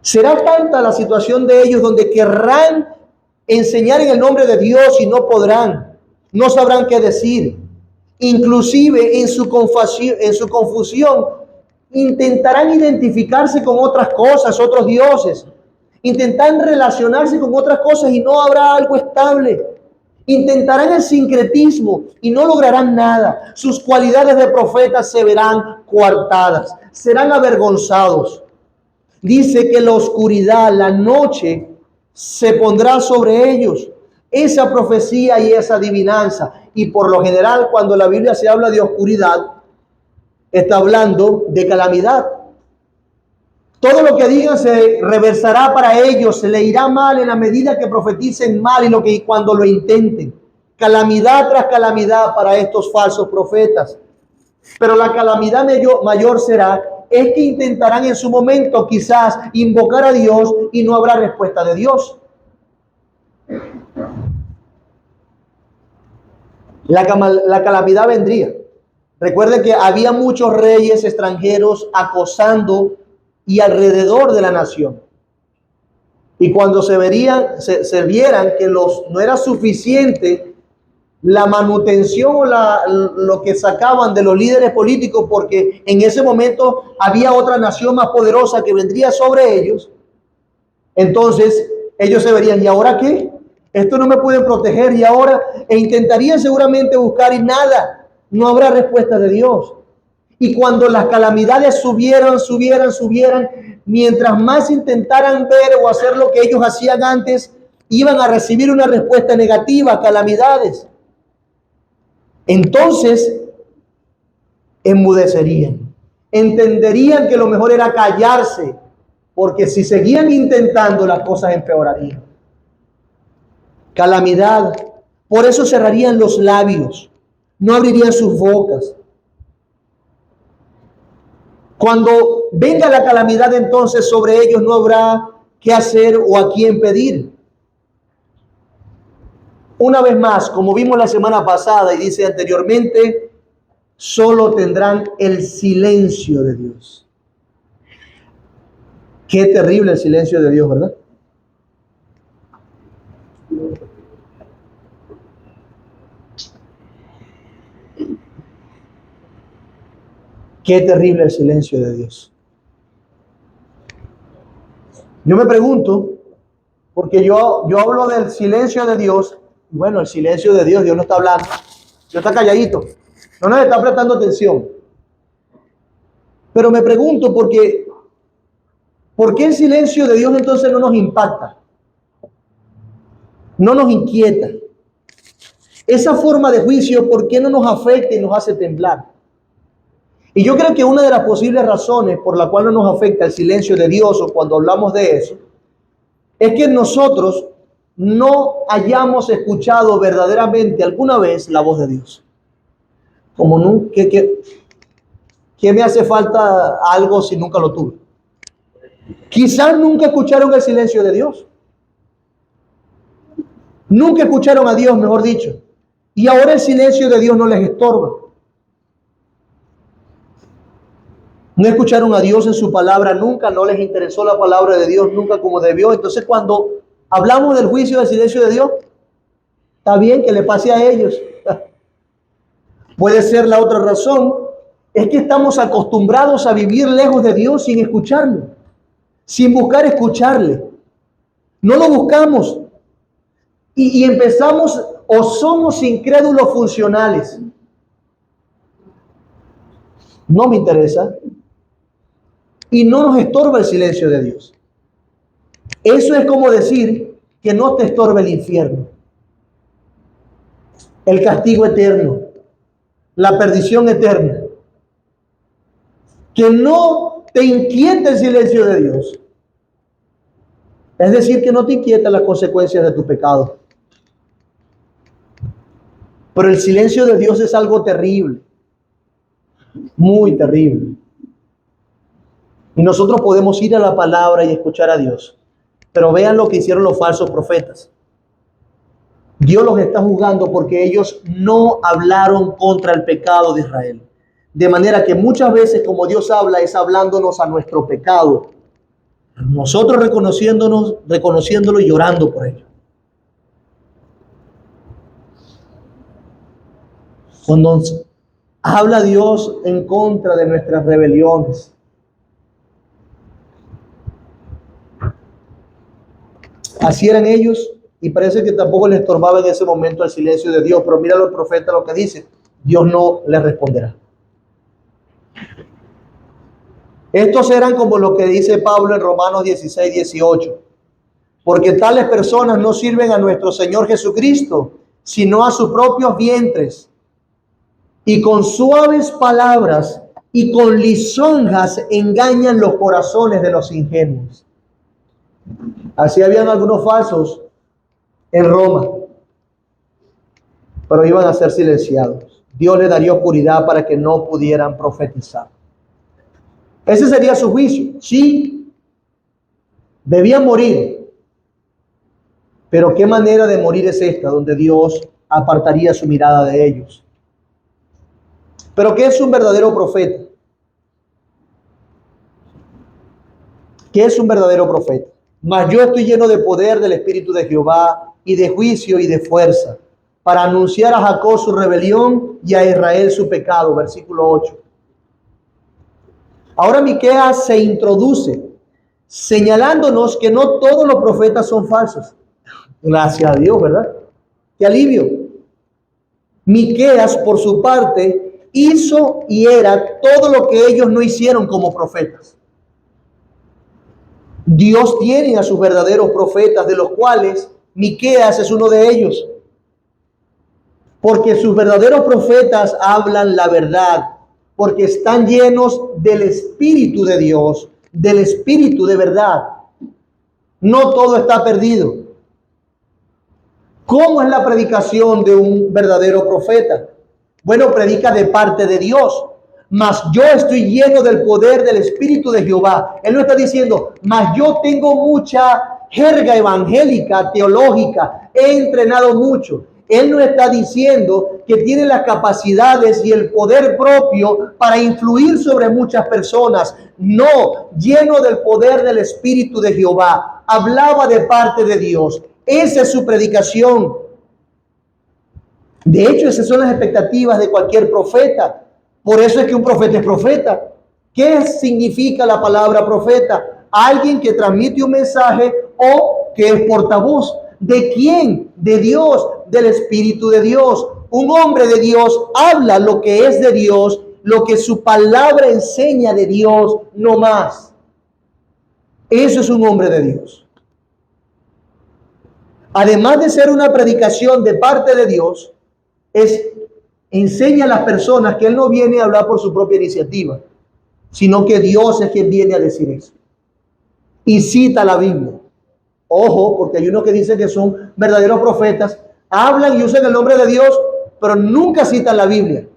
Será tanta la situación de ellos donde querrán enseñar en el nombre de Dios y no podrán, no sabrán qué decir. Inclusive en su confusión intentarán identificarse con otras cosas, otros dioses. Intentarán relacionarse con otras cosas y no habrá algo estable. Intentarán el sincretismo y no lograrán nada. Sus cualidades de profetas se verán coartadas, serán avergonzados. Dice que la oscuridad, la noche, se pondrá sobre ellos. Esa profecía y esa adivinanza. Y por lo general, cuando la Biblia se habla de oscuridad, está hablando de calamidad. Todo lo que digan se reversará para ellos, se le irá mal en la medida que profeticen mal y cuando lo intenten. Calamidad tras calamidad para estos falsos profetas. Pero la calamidad mayor será es que intentarán en su momento quizás invocar a Dios y no habrá respuesta de Dios. La calamidad vendría. Recuerden que había muchos reyes extranjeros acosando y alrededor de la nación. Y cuando se vieran que no era suficiente la manutención o lo que sacaban de los líderes políticos, porque en ese momento había otra nación más poderosa que vendría sobre ellos, entonces ellos se verían, ¿y ahora qué? Esto no me pueden proteger, y ahora, intentarían seguramente buscar y nada, no habrá respuesta de Dios. Y cuando las calamidades subieran, mientras más intentaran ver o hacer lo que ellos hacían antes, iban a recibir una respuesta negativa, calamidades. Entonces, enmudecerían. Entenderían que lo mejor era callarse, porque si seguían intentando, las cosas empeorarían. Calamidad. Por eso cerrarían los labios, no abrirían sus bocas. Cuando venga la calamidad, entonces sobre ellos no habrá qué hacer o a quién pedir. Una vez más, como vimos la semana pasada y dice anteriormente, solo tendrán el silencio de Dios. Qué terrible el silencio de Dios, ¿verdad? Qué terrible el silencio de Dios. Yo me pregunto, porque yo hablo del silencio de Dios. Bueno, el silencio de Dios, Dios no está hablando, Dios está calladito, no nos está prestando atención. Pero me pregunto, ¿por qué el silencio de Dios entonces no nos impacta? No nos inquieta. Esa forma de juicio, ¿por qué no nos afecta y nos hace temblar? Y yo creo que una de las posibles razones por la cual no nos afecta el silencio de Dios o cuando hablamos de eso, es que nosotros no hayamos escuchado verdaderamente alguna vez la voz de Dios. Como nunca, ¿qué me hace falta algo si nunca lo tuve? Quizás nunca escucharon el silencio de Dios. Nunca escucharon a Dios, mejor dicho. Y ahora el silencio de Dios no les estorba. No escucharon a Dios en su palabra nunca, no les interesó la palabra de Dios nunca como debió. Entonces cuando hablamos del juicio del silencio de Dios, está bien que le pase a ellos. Puede ser la otra razón, es que estamos acostumbrados a vivir lejos de Dios sin escucharlo, sin buscar escucharle. No lo buscamos y empezamos o somos incrédulos funcionales. No me interesa. Y no nos estorba el silencio de Dios. Eso es como decir que no te estorba el infierno, el castigo eterno, la perdición eterna. Que no te inquieta el silencio de Dios. Es decir, que no te inquieta las consecuencias de tu pecado. Pero el silencio de Dios es algo terrible, muy terrible. Y nosotros podemos ir a la palabra y escuchar a Dios. Pero vean lo que hicieron los falsos profetas. Dios los está juzgando porque ellos no hablaron contra el pecado de Israel. De manera que muchas veces como Dios habla es hablándonos a nuestro pecado. Nosotros reconociéndolo y llorando por ello. Cuando habla Dios en contra de nuestras rebeliones, así eran ellos y parece que tampoco les estorbaba en ese momento el silencio de Dios. Pero mira los profetas lo que dicen: Dios no les responderá. Estos eran como lo que dice Pablo en Romanos 16, 18. Porque tales personas no sirven a nuestro Señor Jesucristo, sino a sus propios vientres. Y con suaves palabras y con lisonjas engañan los corazones de los ingenuos. Así habían algunos falsos en Roma, pero iban a ser silenciados. Dios les daría oscuridad para que no pudieran profetizar. Ese sería su juicio. Sí, debían morir. Pero ¿qué manera de morir es esta, donde Dios apartaría su mirada de ellos? Pero ¿qué es un verdadero profeta? ¿Qué es un verdadero profeta? Mas yo estoy lleno de poder del Espíritu de Jehová y de juicio y de fuerza, para anunciar a Jacob su rebelión y a Israel su pecado. Versículo 8. Ahora Miqueas se introduce señalándonos que no todos los profetas son falsos. Gracias a Dios, ¿verdad? Qué alivio. Miqueas, por su parte, hizo y era todo lo que ellos no hicieron como profetas. Dios tiene a sus verdaderos profetas, de los cuales Miqueas es uno de ellos. Porque sus verdaderos profetas hablan la verdad, porque están llenos del Espíritu de Dios, del Espíritu de verdad. No todo está perdido. ¿Cómo es la predicación de un verdadero profeta? Bueno, predica de parte de Dios. Mas yo estoy lleno del poder del Espíritu de Jehová. Él no está diciendo, mas yo tengo mucha jerga evangélica, teológica, he entrenado mucho. Él no está diciendo que tiene las capacidades y el poder propio para influir sobre muchas personas. No, lleno del poder del Espíritu de Jehová. Hablaba de parte de Dios. Esa es su predicación. De hecho, esas son las expectativas de cualquier profeta. Por eso es que un profeta es profeta. ¿Qué significa la palabra profeta? alguien que transmite un mensaje o que es portavoz. ¿De quién? De Dios, del Espíritu de Dios. Un hombre de Dios habla lo que es de Dios, lo que su palabra enseña de Dios, no más. Eso es un hombre de Dios. Además de ser una predicación de parte de Dios, enseña a las personas que Él no viene a hablar por su propia iniciativa, sino que Dios es quien viene a decir eso. Y cita la Biblia. Ojo, porque hay unos que dicen que son verdaderos profetas, hablan y usan el nombre de Dios, pero nunca citan la Biblia.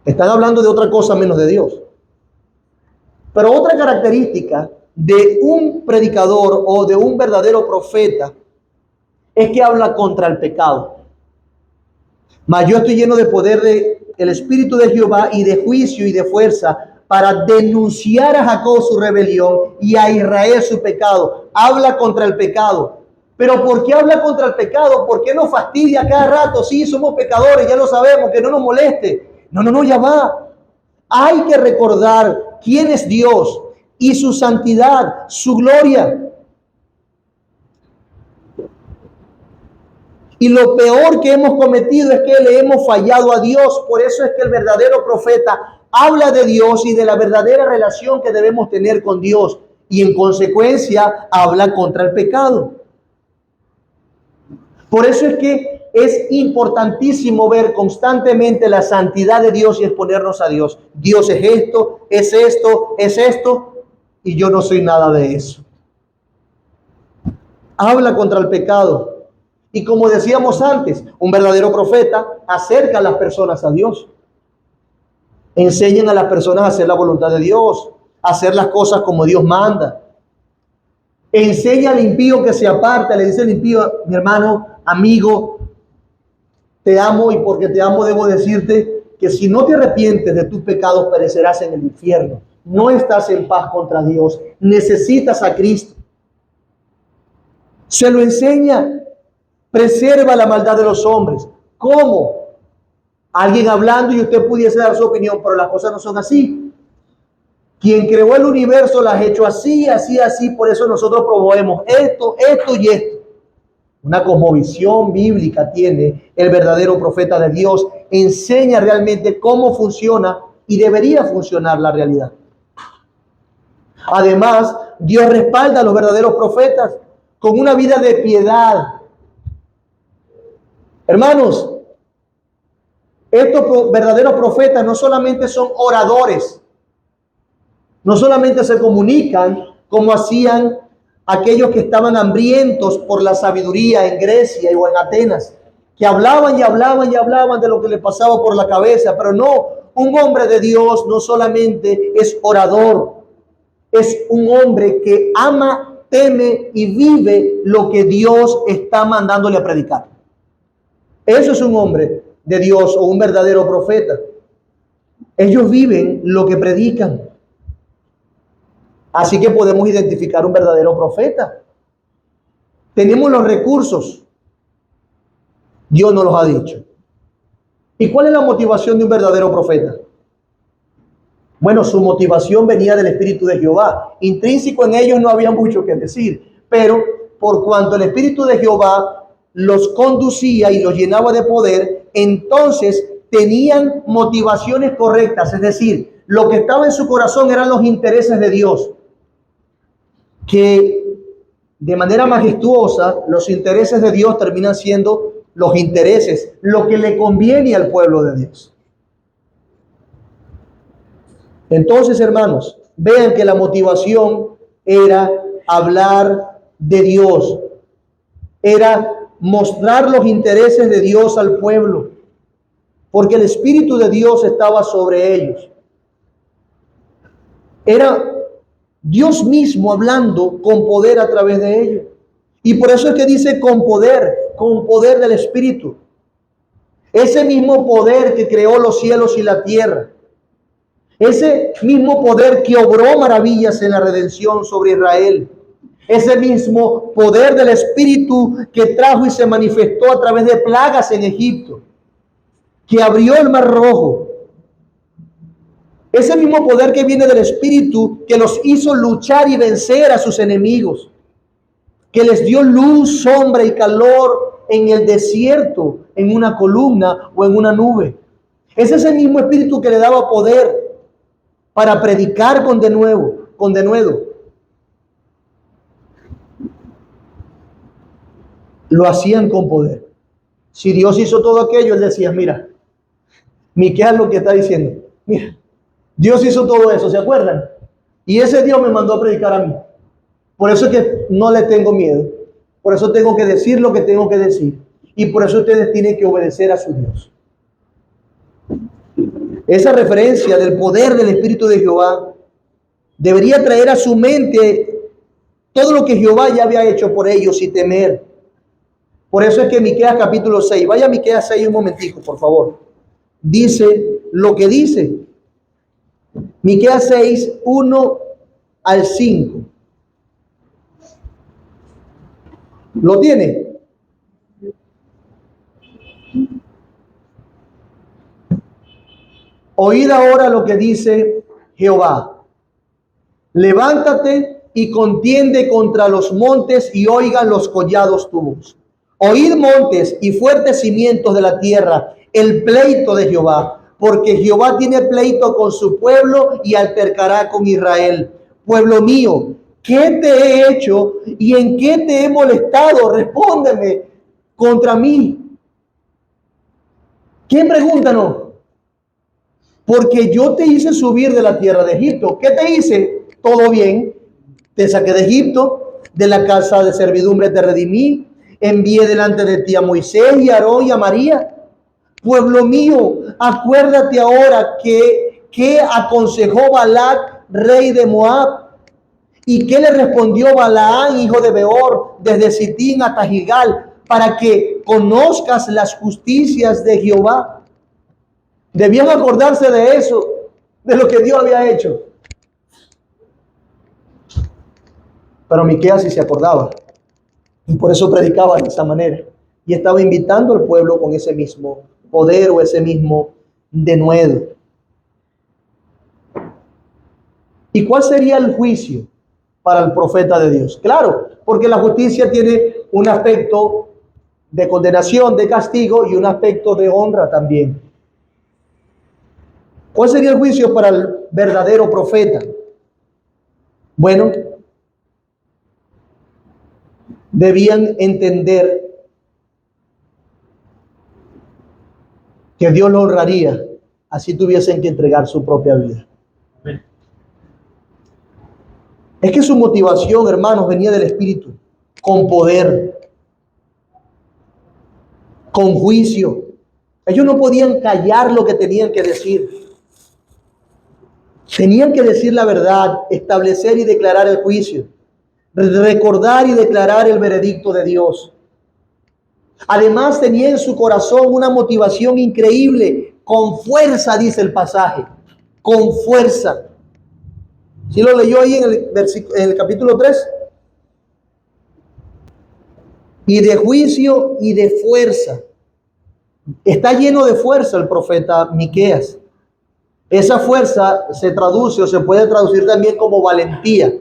Están hablando de otra cosa menos de Dios. Pero otra característica de un predicador o de un verdadero profeta es que habla contra el pecado. Mas yo estoy lleno de poder del Espíritu de Jehová y de juicio y de fuerza para denunciar a Jacob su rebelión y a Israel su pecado. Habla contra el pecado. ¿Pero por qué habla contra el pecado? ¿Por qué nos fastidia cada rato? Sí, somos pecadores, ya lo sabemos, que no nos moleste. No, ya va. Hay que recordar quién es Dios y su santidad, su gloria. Y lo peor que hemos cometido es que le hemos fallado a Dios. Por eso es que el verdadero profeta habla de Dios y de la verdadera relación que debemos tener con Dios. Y en consecuencia habla contra el pecado. Por eso es que es importantísimo ver constantemente la santidad de Dios y exponernos a Dios. Dios es esto, es esto, y yo no soy nada de eso. Habla contra el pecado. Y como decíamos antes, un verdadero profeta acerca a las personas a Dios. Enseñan a las personas a hacer la voluntad de Dios, a hacer las cosas como Dios manda. Enseña al impío que se aparta, le dice al impío, mi hermano, amigo, te amo y porque te amo debo decirte que si no te arrepientes de tus pecados perecerás en el infierno. No estás en paz contra Dios, necesitas a Cristo. Se lo enseña. Preserva la maldad de los hombres. ¿Cómo? Alguien hablando y usted pudiese dar su opinión, pero las cosas no son así. Quien creó el universo las ha hecho así, por eso nosotros promovemos esto y esto. Una cosmovisión bíblica tiene el verdadero profeta de Dios. Enseña realmente cómo funciona y debería funcionar la realidad. Además, Dios respalda a los verdaderos profetas con una vida de piedad. Hermanos, estos verdaderos profetas no solamente son oradores, no solamente se comunican como hacían aquellos que estaban hambrientos por la sabiduría en Grecia o en Atenas, que hablaban de lo que les pasaba por la cabeza, pero no, un hombre de Dios no solamente es orador, es un hombre que ama, teme y vive lo que Dios está mandándole a predicar. Eso es un hombre de Dios o un verdadero profeta. Ellos viven lo que predican. Así que podemos identificar un verdadero profeta. Tenemos los recursos. Dios nos los ha dicho. ¿Y cuál es la motivación de un verdadero profeta? Bueno, su motivación venía del Espíritu de Jehová. Intrínseco en ellos no había mucho que decir, pero por cuanto el Espíritu de Jehová los conducía y los llenaba de poder, entonces tenían motivaciones correctas, es decir, lo que estaba en su corazón eran los intereses de Dios, que de manera majestuosa los intereses de Dios terminan siendo los intereses, lo que le conviene al pueblo de Dios. Entonces, hermanos, vean que la motivación era hablar de Dios, era mostrar los intereses de Dios al pueblo, porque el Espíritu de Dios estaba sobre ellos. Era Dios mismo hablando con poder a través de ellos. Y por eso es que dice con poder del Espíritu. Ese mismo poder que creó los cielos y la tierra. Ese mismo poder que obró maravillas en la redención sobre Israel. Ese mismo poder del Espíritu que trajo y se manifestó a través de plagas en Egipto, que abrió el Mar Rojo, Ese mismo poder que viene del Espíritu, que los hizo luchar y vencer a sus enemigos, que les dio luz, sombra y calor en el desierto, en una columna o en una nube. Es ese mismo Espíritu que le daba poder para predicar con denuedo. Lo hacían con poder. Si Dios hizo todo aquello, él decía, mira, Miqueas lo que está diciendo, mira, Dios hizo todo eso, ¿se acuerdan? Y ese Dios me mandó a predicar a mí. Por eso es que no le tengo miedo. Por eso tengo que decir lo que tengo que decir. Y por eso ustedes tienen que obedecer a su Dios. Esa referencia del poder del Espíritu de Jehová debería traer a su mente todo lo que Jehová ya había hecho por ellos y temer. Por eso es que Miqueas capítulo 6, vaya a Miqueas 6 un momentico, por favor. Dice lo que dice. Miqueas 6, 1 al 5. ¿Lo tiene? Oíd ahora lo que dice Jehová. Levántate y contiende contra los montes y oigan los collados tu voz. Oíd montes y fuertes cimientos de la tierra, el pleito de Jehová, porque Jehová tiene pleito con su pueblo y altercará con Israel. Pueblo mío, ¿qué te he hecho y en qué te he molestado? Respóndeme contra mí. ¿Quién pregunta? No. Porque yo te hice subir de la tierra de Egipto. ¿Qué te hice? Todo bien. Te saqué de Egipto, de la casa de servidumbre te redimí. Envié delante de ti a Moisés y a Aarón y a María. Pueblo mío, acuérdate ahora que aconsejó Balac, rey de Moab. ¿Y qué le respondió Balaán, hijo de Beor, desde Sitín hasta Gigal, para que conozcas las justicias de Jehová? Debían acordarse de eso, de lo que Dios había hecho. Pero Miqueas sí se acordaba. Y por eso predicaba de esa manera. Y estaba invitando al pueblo con ese mismo poder o ese mismo denuedo. ¿Y cuál sería el juicio para el profeta de Dios? Claro, porque la justicia tiene un aspecto de condenación, de castigo y un aspecto de honra también. ¿Cuál sería el juicio para el verdadero profeta? Bueno, debían entender que Dios lo honraría, así tuviesen que entregar su propia vida. Es que su motivación, hermanos, venía del Espíritu, con poder, con juicio. Ellos no podían callar lo que tenían que decir. Tenían que decir la verdad, establecer y declarar el juicio, recordar y declarar el veredicto de Dios. Además, tenía en su corazón una motivación increíble, con fuerza, dice el pasaje, con fuerza. ¿Sí lo leyó ahí en el capítulo 3? Y de juicio y de fuerza. Está lleno de fuerza el profeta Miqueas. Esa fuerza se traduce o se puede traducir también como valentía.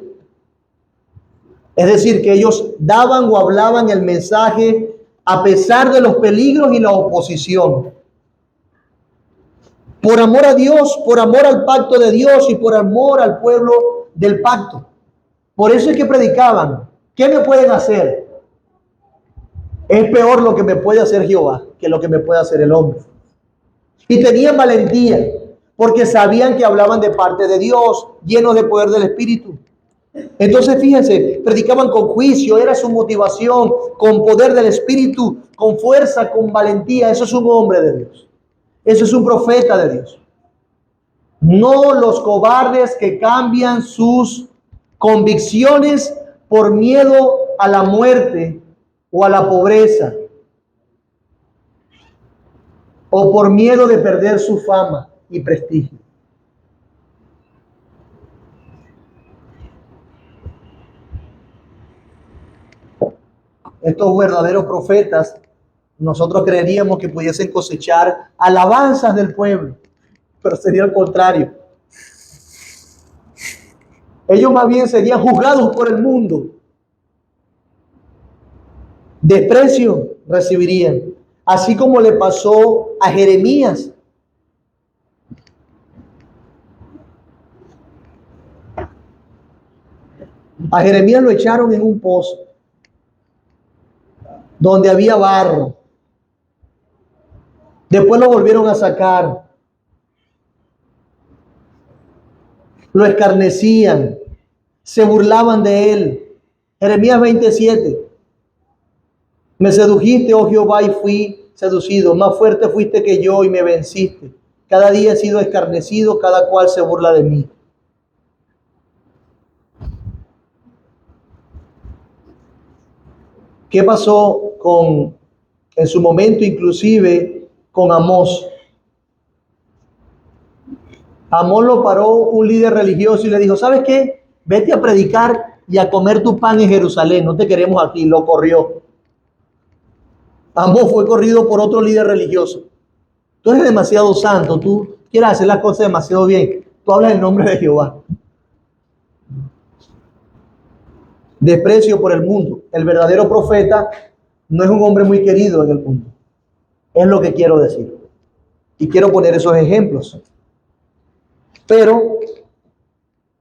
Es decir, que ellos daban o hablaban el mensaje a pesar de los peligros y la oposición. Por amor a Dios, por amor al pacto de Dios y por amor al pueblo del pacto. Por eso es que predicaban. ¿Qué me pueden hacer? Es peor lo que me puede hacer Jehová que lo que me puede hacer el hombre. Y tenían valentía, porque sabían que hablaban de parte de Dios, llenos de poder del Espíritu. Entonces, fíjense, predicaban con juicio, era su motivación, con poder del Espíritu, con fuerza, con valentía. Eso es un hombre de Dios. Eso es un profeta de Dios. No los cobardes que cambian sus convicciones por miedo a la muerte o a la pobreza, o por miedo de perder su fama y prestigio. Estos verdaderos profetas, nosotros creeríamos que pudiesen cosechar alabanzas del pueblo, pero sería al contrario. Ellos más bien serían juzgados por el mundo. Desprecio recibirían, así como le pasó a Jeremías. A Jeremías lo echaron en un pozo donde había barro. Después lo volvieron a sacar. Lo escarnecían, se burlaban de él. Jeremías 27. Me sedujiste, oh Jehová, y fui seducido. Más fuerte fuiste que yo y me venciste. Cada día he sido escarnecido, cada cual se burla de mí. ¿Qué pasó en su momento, inclusive con Amós? Amós lo paró un líder religioso y le dijo, ¿sabes qué? Vete a predicar y a comer tu pan en Jerusalén. No te queremos aquí. Lo corrió. Amós fue corrido por otro líder religioso. Tú eres demasiado santo. Tú quieres hacer las cosas demasiado bien. Tú hablas en nombre de Jehová. Desprecio por el mundo. El verdadero profeta no es un hombre muy querido en el mundo. Es lo que quiero decir. Y quiero poner esos ejemplos. Pero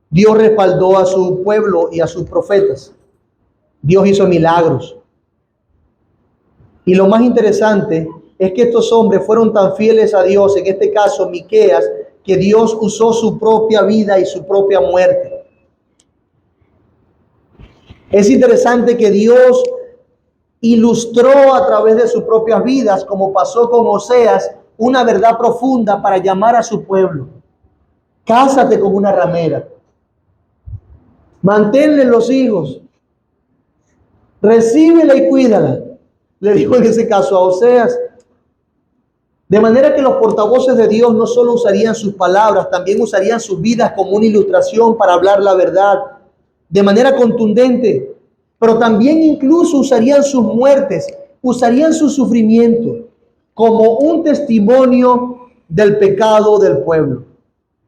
Dios respaldó a su pueblo y a sus profetas. Dios hizo milagros. Y lo más interesante es que estos hombres fueron tan fieles a Dios, en este caso Miqueas, que Dios usó su propia vida y su propia muerte. Es interesante que Dios ilustró a través de sus propias vidas, como pasó con Oseas, una verdad profunda para llamar a su pueblo. Cásate con una ramera. Manténle los hijos. Recíbela y cuídala. Le dijo en ese caso a Oseas. De manera que los portavoces de Dios no solo usarían sus palabras, también usarían sus vidas como una ilustración para hablar la verdad de manera contundente, pero también incluso usarían sus muertes, usarían su sufrimiento como un testimonio del pecado del pueblo.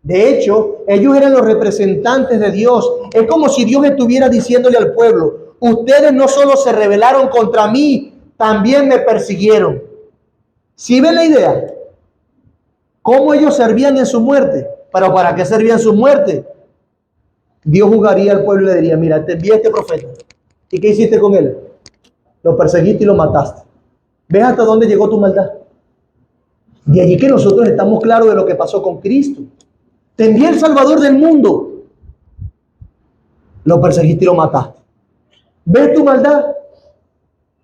De hecho, ellos eran los representantes de Dios. Es como si Dios estuviera diciéndole al pueblo, ustedes no solo se rebelaron contra mí, también me persiguieron. ¿Sí ven la idea? ¿Cómo ellos servían en su muerte? ¿Pero para qué servían su muerte? Dios juzgaría al pueblo y le diría, mira, te envié a este profeta. ¿Y qué hiciste con él? Lo perseguiste y lo mataste. ¿Ves hasta dónde llegó tu maldad? De allí que nosotros estamos claros de lo que pasó con Cristo. Te envié el Salvador del mundo. Lo perseguiste y lo mataste. ¿Ves tu maldad?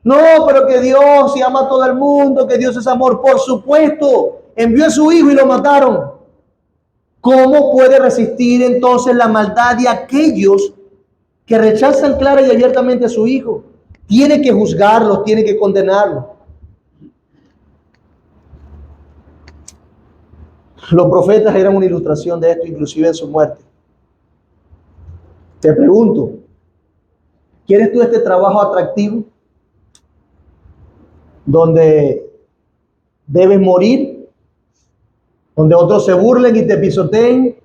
No, pero que Dios se ama a todo el mundo, que Dios es amor. Por supuesto, envió a su hijo y lo mataron. ¿Cómo puede resistir entonces la maldad de aquellos que rechazan clara y abiertamente a su hijo? Tiene que juzgarlos, tiene que condenarlos. Los profetas eran una ilustración de esto, inclusive en su muerte. Te pregunto, ¿quieres tú este trabajo atractivo? Donde debes morir, donde otros se burlen y te pisoteen,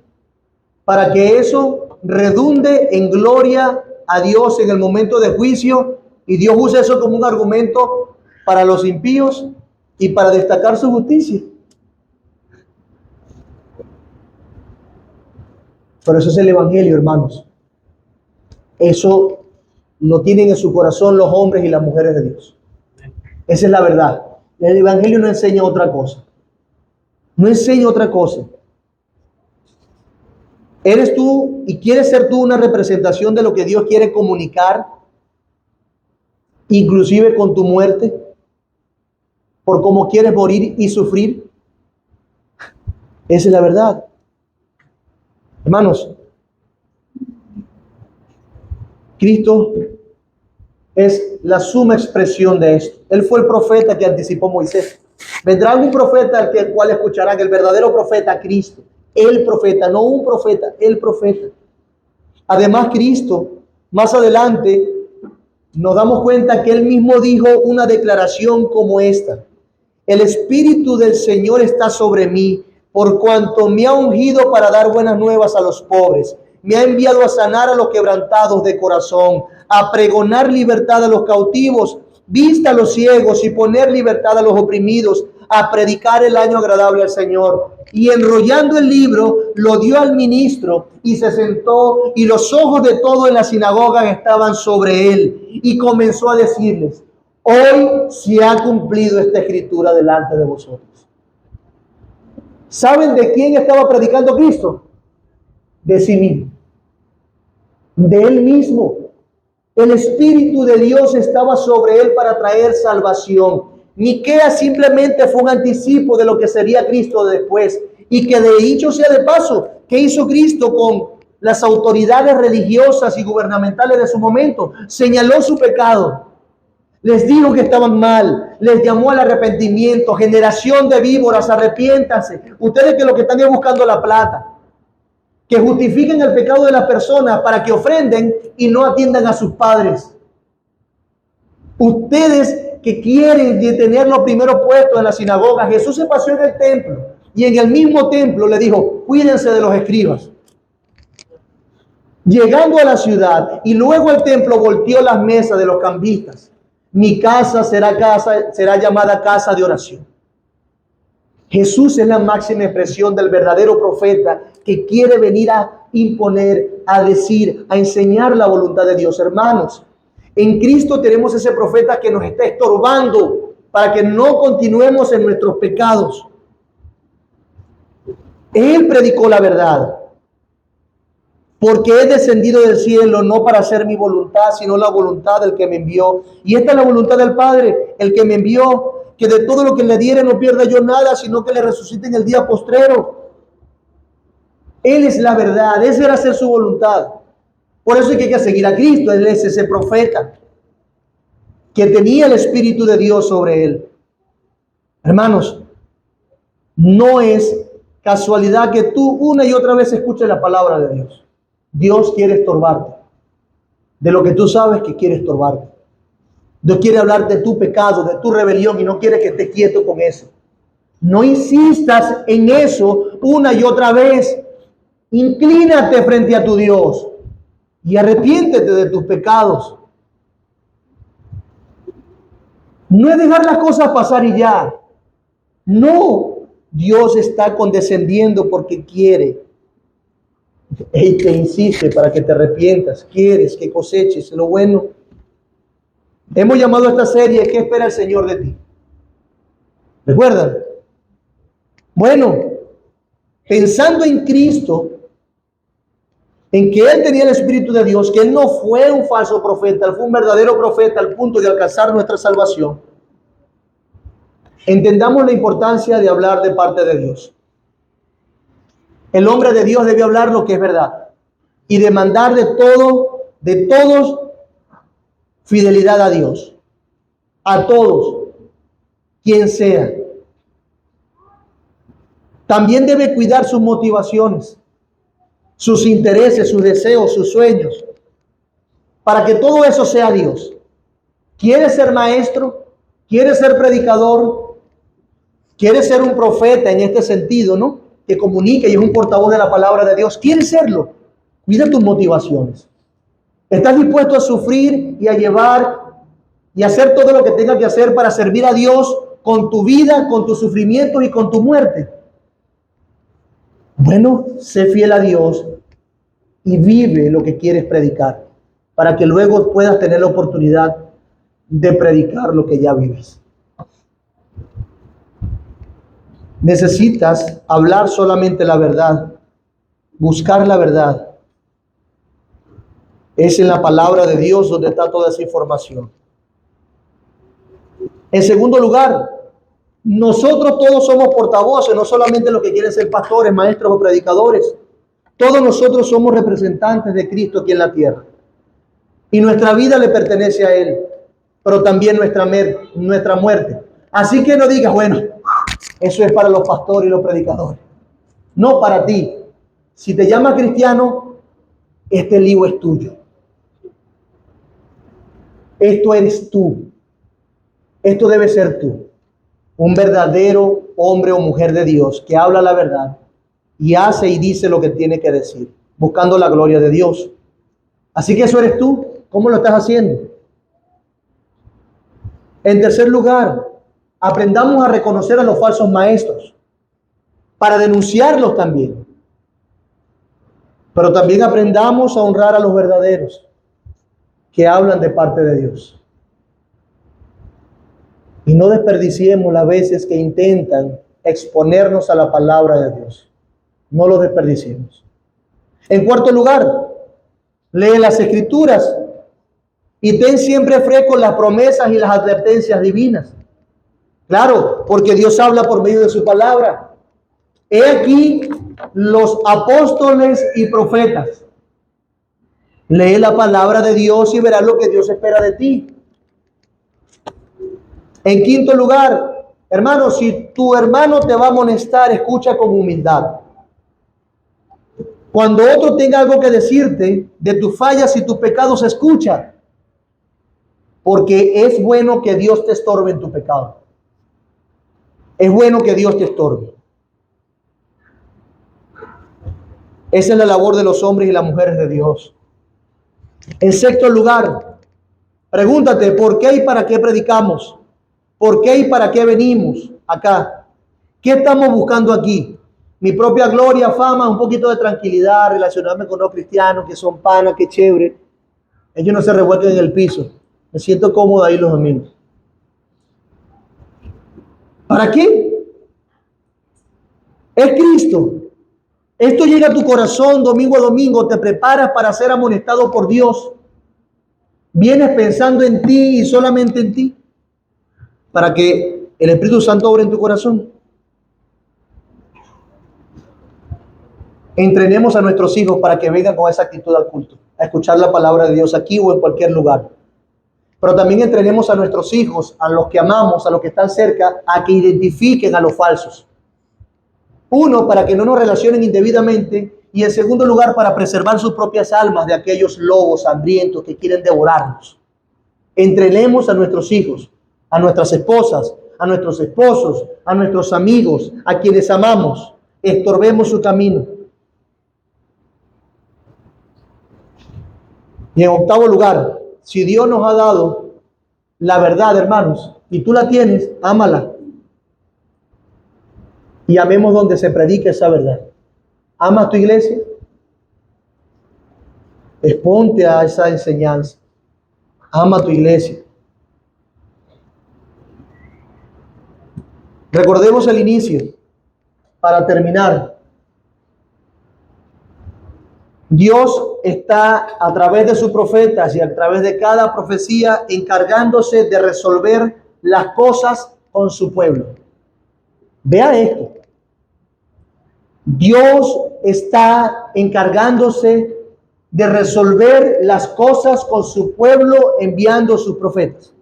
para que eso redunde en gloria a Dios en el momento de juicio, y Dios usa eso como un argumento para los impíos y para destacar su justicia. Pero eso es el evangelio, hermanos. Eso lo tienen en su corazón los hombres y las mujeres de Dios. Esa es la verdad. El evangelio no enseña otra cosa. No enseña otra cosa. ¿Eres tú y quieres ser tú una representación de lo que Dios quiere comunicar, inclusive con tu muerte, por cómo quieres morir y sufrir? Esa es la verdad. Hermanos, Cristo es la suma expresión de esto. Él fue el profeta que anticipó Moisés. Vendrá algún profeta al cual escucharán, el verdadero profeta, Cristo. El profeta, no un profeta, el profeta. Además, Cristo, más adelante, nos damos cuenta que Él mismo dijo una declaración como esta: el Espíritu del Señor está sobre mí, por cuanto me ha ungido para dar buenas nuevas a los pobres. Me ha enviado a sanar a los quebrantados de corazón, a pregonar libertad a los cautivos, vista a los ciegos y poner libertad a los oprimidos, a predicar el año agradable al Señor. Y enrollando el libro, lo dio al ministro y se sentó, y los ojos de todos en la sinagoga estaban sobre él. Y comenzó a decirles: hoy se ha cumplido esta escritura delante de vosotros. ¿Saben de quién estaba predicando Cristo? De sí mismo, de él mismo. El Espíritu de Dios estaba sobre él para traer salvación. Miqueas simplemente fue un anticipo de lo que sería Cristo después. Y que de dicho sea de paso, ¿qué hizo Cristo con las autoridades religiosas y gubernamentales de su momento? Señaló su pecado, les dijo que estaban mal, les llamó al arrepentimiento. Generación de víboras, arrepiéntanse. Ustedes que lo que están es buscando la plata, que justifiquen el pecado de las personas para que ofrenden y no atiendan a sus padres. Ustedes que quieren tener los primeros puestos en la sinagoga. Jesús se paseó en el templo y en el mismo templo le dijo: cuídense de los escribas. Llegando a la ciudad y luego el templo, volteó las mesas de los cambistas. Mi casa será llamada casa de oración. Jesús es la máxima expresión del verdadero profeta que quiere venir a imponer, a decir, a enseñar la voluntad de Dios. Hermanos, en Cristo tenemos ese profeta que nos está estorbando para que no continuemos en nuestros pecados. Él predicó la verdad, porque he descendido del cielo no para hacer mi voluntad, sino la voluntad del que me envió. Y esta es la voluntad del Padre, el que me envió, que de todo lo que le diere no pierda yo nada, sino que le resucite en el día postrero. Él es la verdad, ese era hacer su voluntad. Por eso hay que seguir a Cristo. Él es ese profeta que tenía el Espíritu de Dios sobre él. Hermanos, no es casualidad que tú una y otra vez escuches la palabra de Dios. Dios quiere estorbarte de lo que tú sabes que quiere estorbarte. Dios quiere hablarte de tu pecado, de tu rebelión, y no quiere que estés quieto con eso. No insistas en eso una y otra vez. Inclínate frente a tu Dios y arrepiéntete de tus pecados. No es dejar las cosas pasar y ya. No, Dios está condescendiendo porque quiere. Él te insiste para que te arrepientas. Quieres que coseches lo bueno. Hemos llamado a esta serie ¿Qué espera el Señor de ti? ¿Recuerdan? Bueno, pensando en Cristo, en que Él tenía el Espíritu de Dios, que Él no fue un falso profeta, Él fue un verdadero profeta al punto de alcanzar nuestra salvación. Entendamos la importancia de hablar de parte de Dios. El hombre de Dios debe hablar lo que es verdad y demandar de todos, fidelidad a Dios. A todos, quien sea. También debe cuidar sus motivaciones, sus intereses, sus deseos, sus sueños, para que todo eso sea Dios. ¿Quieres ser maestro? ¿Quieres ser predicador? ¿Quieres ser un profeta en este sentido, no? Que comunique y es un portavoz de la palabra de Dios. ¿Quieres serlo? Cuida tus motivaciones. ¿Estás dispuesto a sufrir y a llevar y hacer todo lo que tenga que hacer para servir a Dios con tu vida, con tus sufrimientos y con tu muerte? Bueno, sé fiel a Dios y vive lo que quieres predicar, para que luego puedas tener la oportunidad de predicar lo que ya vives. Necesitas hablar solamente la verdad, buscar la verdad. Es en la palabra de Dios donde está toda esa información. En segundo lugar, nosotros todos somos portavoces, no solamente los que quieren ser pastores, maestros o predicadores. Todos nosotros somos representantes de Cristo aquí en la tierra. Y nuestra vida le pertenece a Él, pero también nuestra muerte. Así que no digas, bueno, eso es para los pastores y los predicadores. No para ti. Si te llamas cristiano, este libro es tuyo. Esto eres tú. Esto debe ser tú. Un verdadero hombre o mujer de Dios que habla la verdad y hace y dice lo que tiene que decir. buscando la gloria de Dios. Así que eso eres tú. ¿Cómo lo estás haciendo? En tercer lugar, aprendamos a reconocer a los falsos maestros para denunciarlos también. Pero también aprendamos a honrar a los verdaderos que hablan de parte de Dios. Y no desperdiciemos las veces que intentan exponernos a la palabra de Dios. No lo desperdiciemos. En cuarto lugar, lee las Escrituras y ten siempre fresco las promesas y las advertencias divinas. Claro, porque Dios habla por medio de su palabra. He aquí los apóstoles y profetas. Lee la palabra de Dios y verás lo que Dios espera de ti. En quinto lugar, hermano, si tu hermano te va a amonestar, escucha con humildad. Cuando otro tenga algo que decirte de tus fallas y tus pecados, escucha. Porque es bueno que Dios te estorbe en tu pecado. Es bueno que Dios te estorbe. Esa es la labor de los hombres y las mujeres de Dios. En sexto lugar, pregúntate, ¿por qué y para qué predicamos? ¿Por qué y para qué venimos acá? ¿Qué estamos buscando aquí? Mi propia gloria, fama, un poquito de tranquilidad, relacionarme con los cristianos que son panas, qué chévere. Ellos no se revuelven en el piso. Me siento cómodo ahí los domingos. ¿Para qué? Es Cristo. Esto llega a tu corazón domingo a domingo, te preparas para ser amonestado por Dios. Vienes pensando en ti y solamente en ti, para que el Espíritu Santo obre en tu corazón. Entrenemos a nuestros hijos para que vengan con esa actitud al culto, a escuchar la palabra de Dios aquí o en cualquier lugar. Pero también entrenemos a nuestros hijos, a los que amamos, a los que están cerca, a que identifiquen a los falsos. Uno, para que no nos relacionen indebidamente, y en segundo lugar, para preservar sus propias almas de aquellos lobos hambrientos que quieren devorarnos. Entrenemos a nuestros hijos, a nuestras esposas, a nuestros esposos, a nuestros amigos, a quienes amamos. Estorbemos su camino. Y en octavo lugar, si Dios nos ha dado la verdad, hermanos, y tú la tienes, ámala. Y amemos donde se predique esa verdad. ¿Ama a tu iglesia? Exponte a esa enseñanza. Ama a tu iglesia. Recordemos el inicio para terminar. Dios está a través de sus profetas y a través de cada profecía encargándose de resolver las cosas con su pueblo. Vea esto. Dios está encargándose de resolver las cosas con su pueblo enviando sus profetas.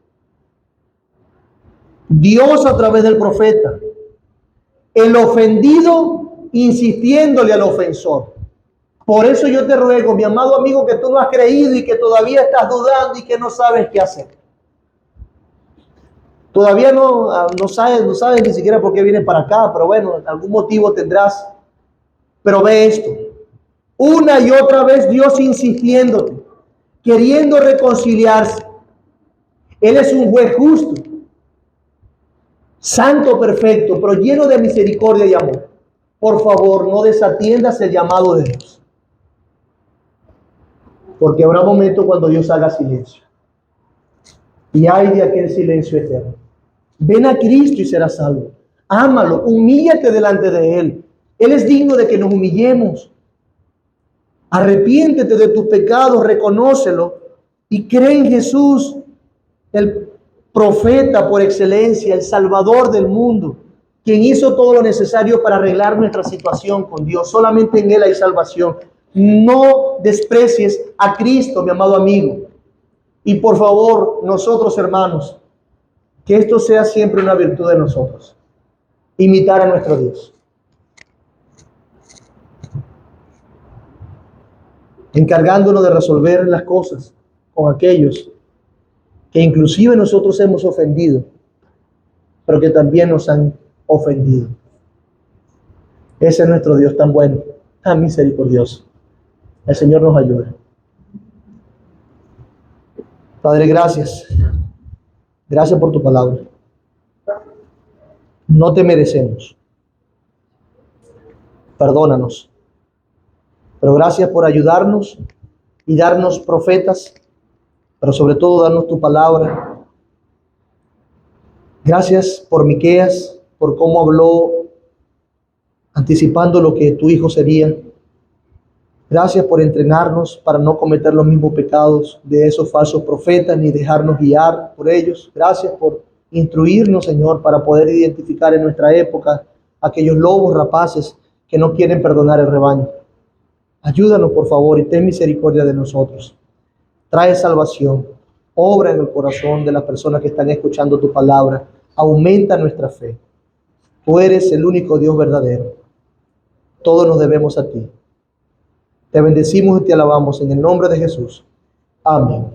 Dios a través del profeta. El ofendido insistiéndole al ofensor. Por eso yo te ruego, mi amado amigo, que tú no has creído y que todavía estás dudando y que no sabes qué hacer. Todavía no sabes ni siquiera por qué vienes para acá, pero bueno, algún motivo tendrás. Pero ve esto. Una y otra vez Dios insistiéndote, queriendo reconciliarse. Él es un juez justo, santo, perfecto, pero lleno de misericordia y amor. Por favor, no desatiendas el llamado de Dios. Porque habrá momentos cuando Dios haga silencio. Y hay de aquel silencio eterno. Ven a Cristo y serás salvo. Ámalo, humíllate delante de Él. Él es digno de que nos humillemos. Arrepiéntete de tus pecados, reconócelo y cree en Jesús, el profeta por excelencia, el Salvador del mundo, quien hizo todo lo necesario para arreglar nuestra situación con Dios. Solamente en Él hay salvación. No desprecies a Cristo, mi amado amigo. Y por favor, nosotros, hermanos, que esto sea siempre una virtud de nosotros. Imitar a nuestro Dios. Encargándonos de resolver las cosas con aquellos que inclusive nosotros hemos ofendido, pero que también nos han ofendido. Ese es nuestro Dios tan bueno, tan misericordioso. El Señor nos ayude. Padre, gracias. Gracias por tu palabra. No te merecemos. Perdónanos. Pero gracias por ayudarnos y darnos profetas, pero sobre todo darnos tu palabra. Gracias por Miqueas, por cómo habló anticipando lo que tu hijo sería. Gracias por entrenarnos para no cometer los mismos pecados de esos falsos profetas ni dejarnos guiar por ellos. Gracias por instruirnos, Señor, para poder identificar en nuestra época aquellos lobos rapaces que no quieren perdonar el rebaño. Ayúdanos, por favor, y ten misericordia de nosotros. Trae salvación, obra en el corazón de las personas que están escuchando tu palabra. Aumenta nuestra fe. Tú eres el único Dios verdadero. Todos nos debemos a ti. Te bendecimos y te alabamos en el nombre de Jesús. Amén.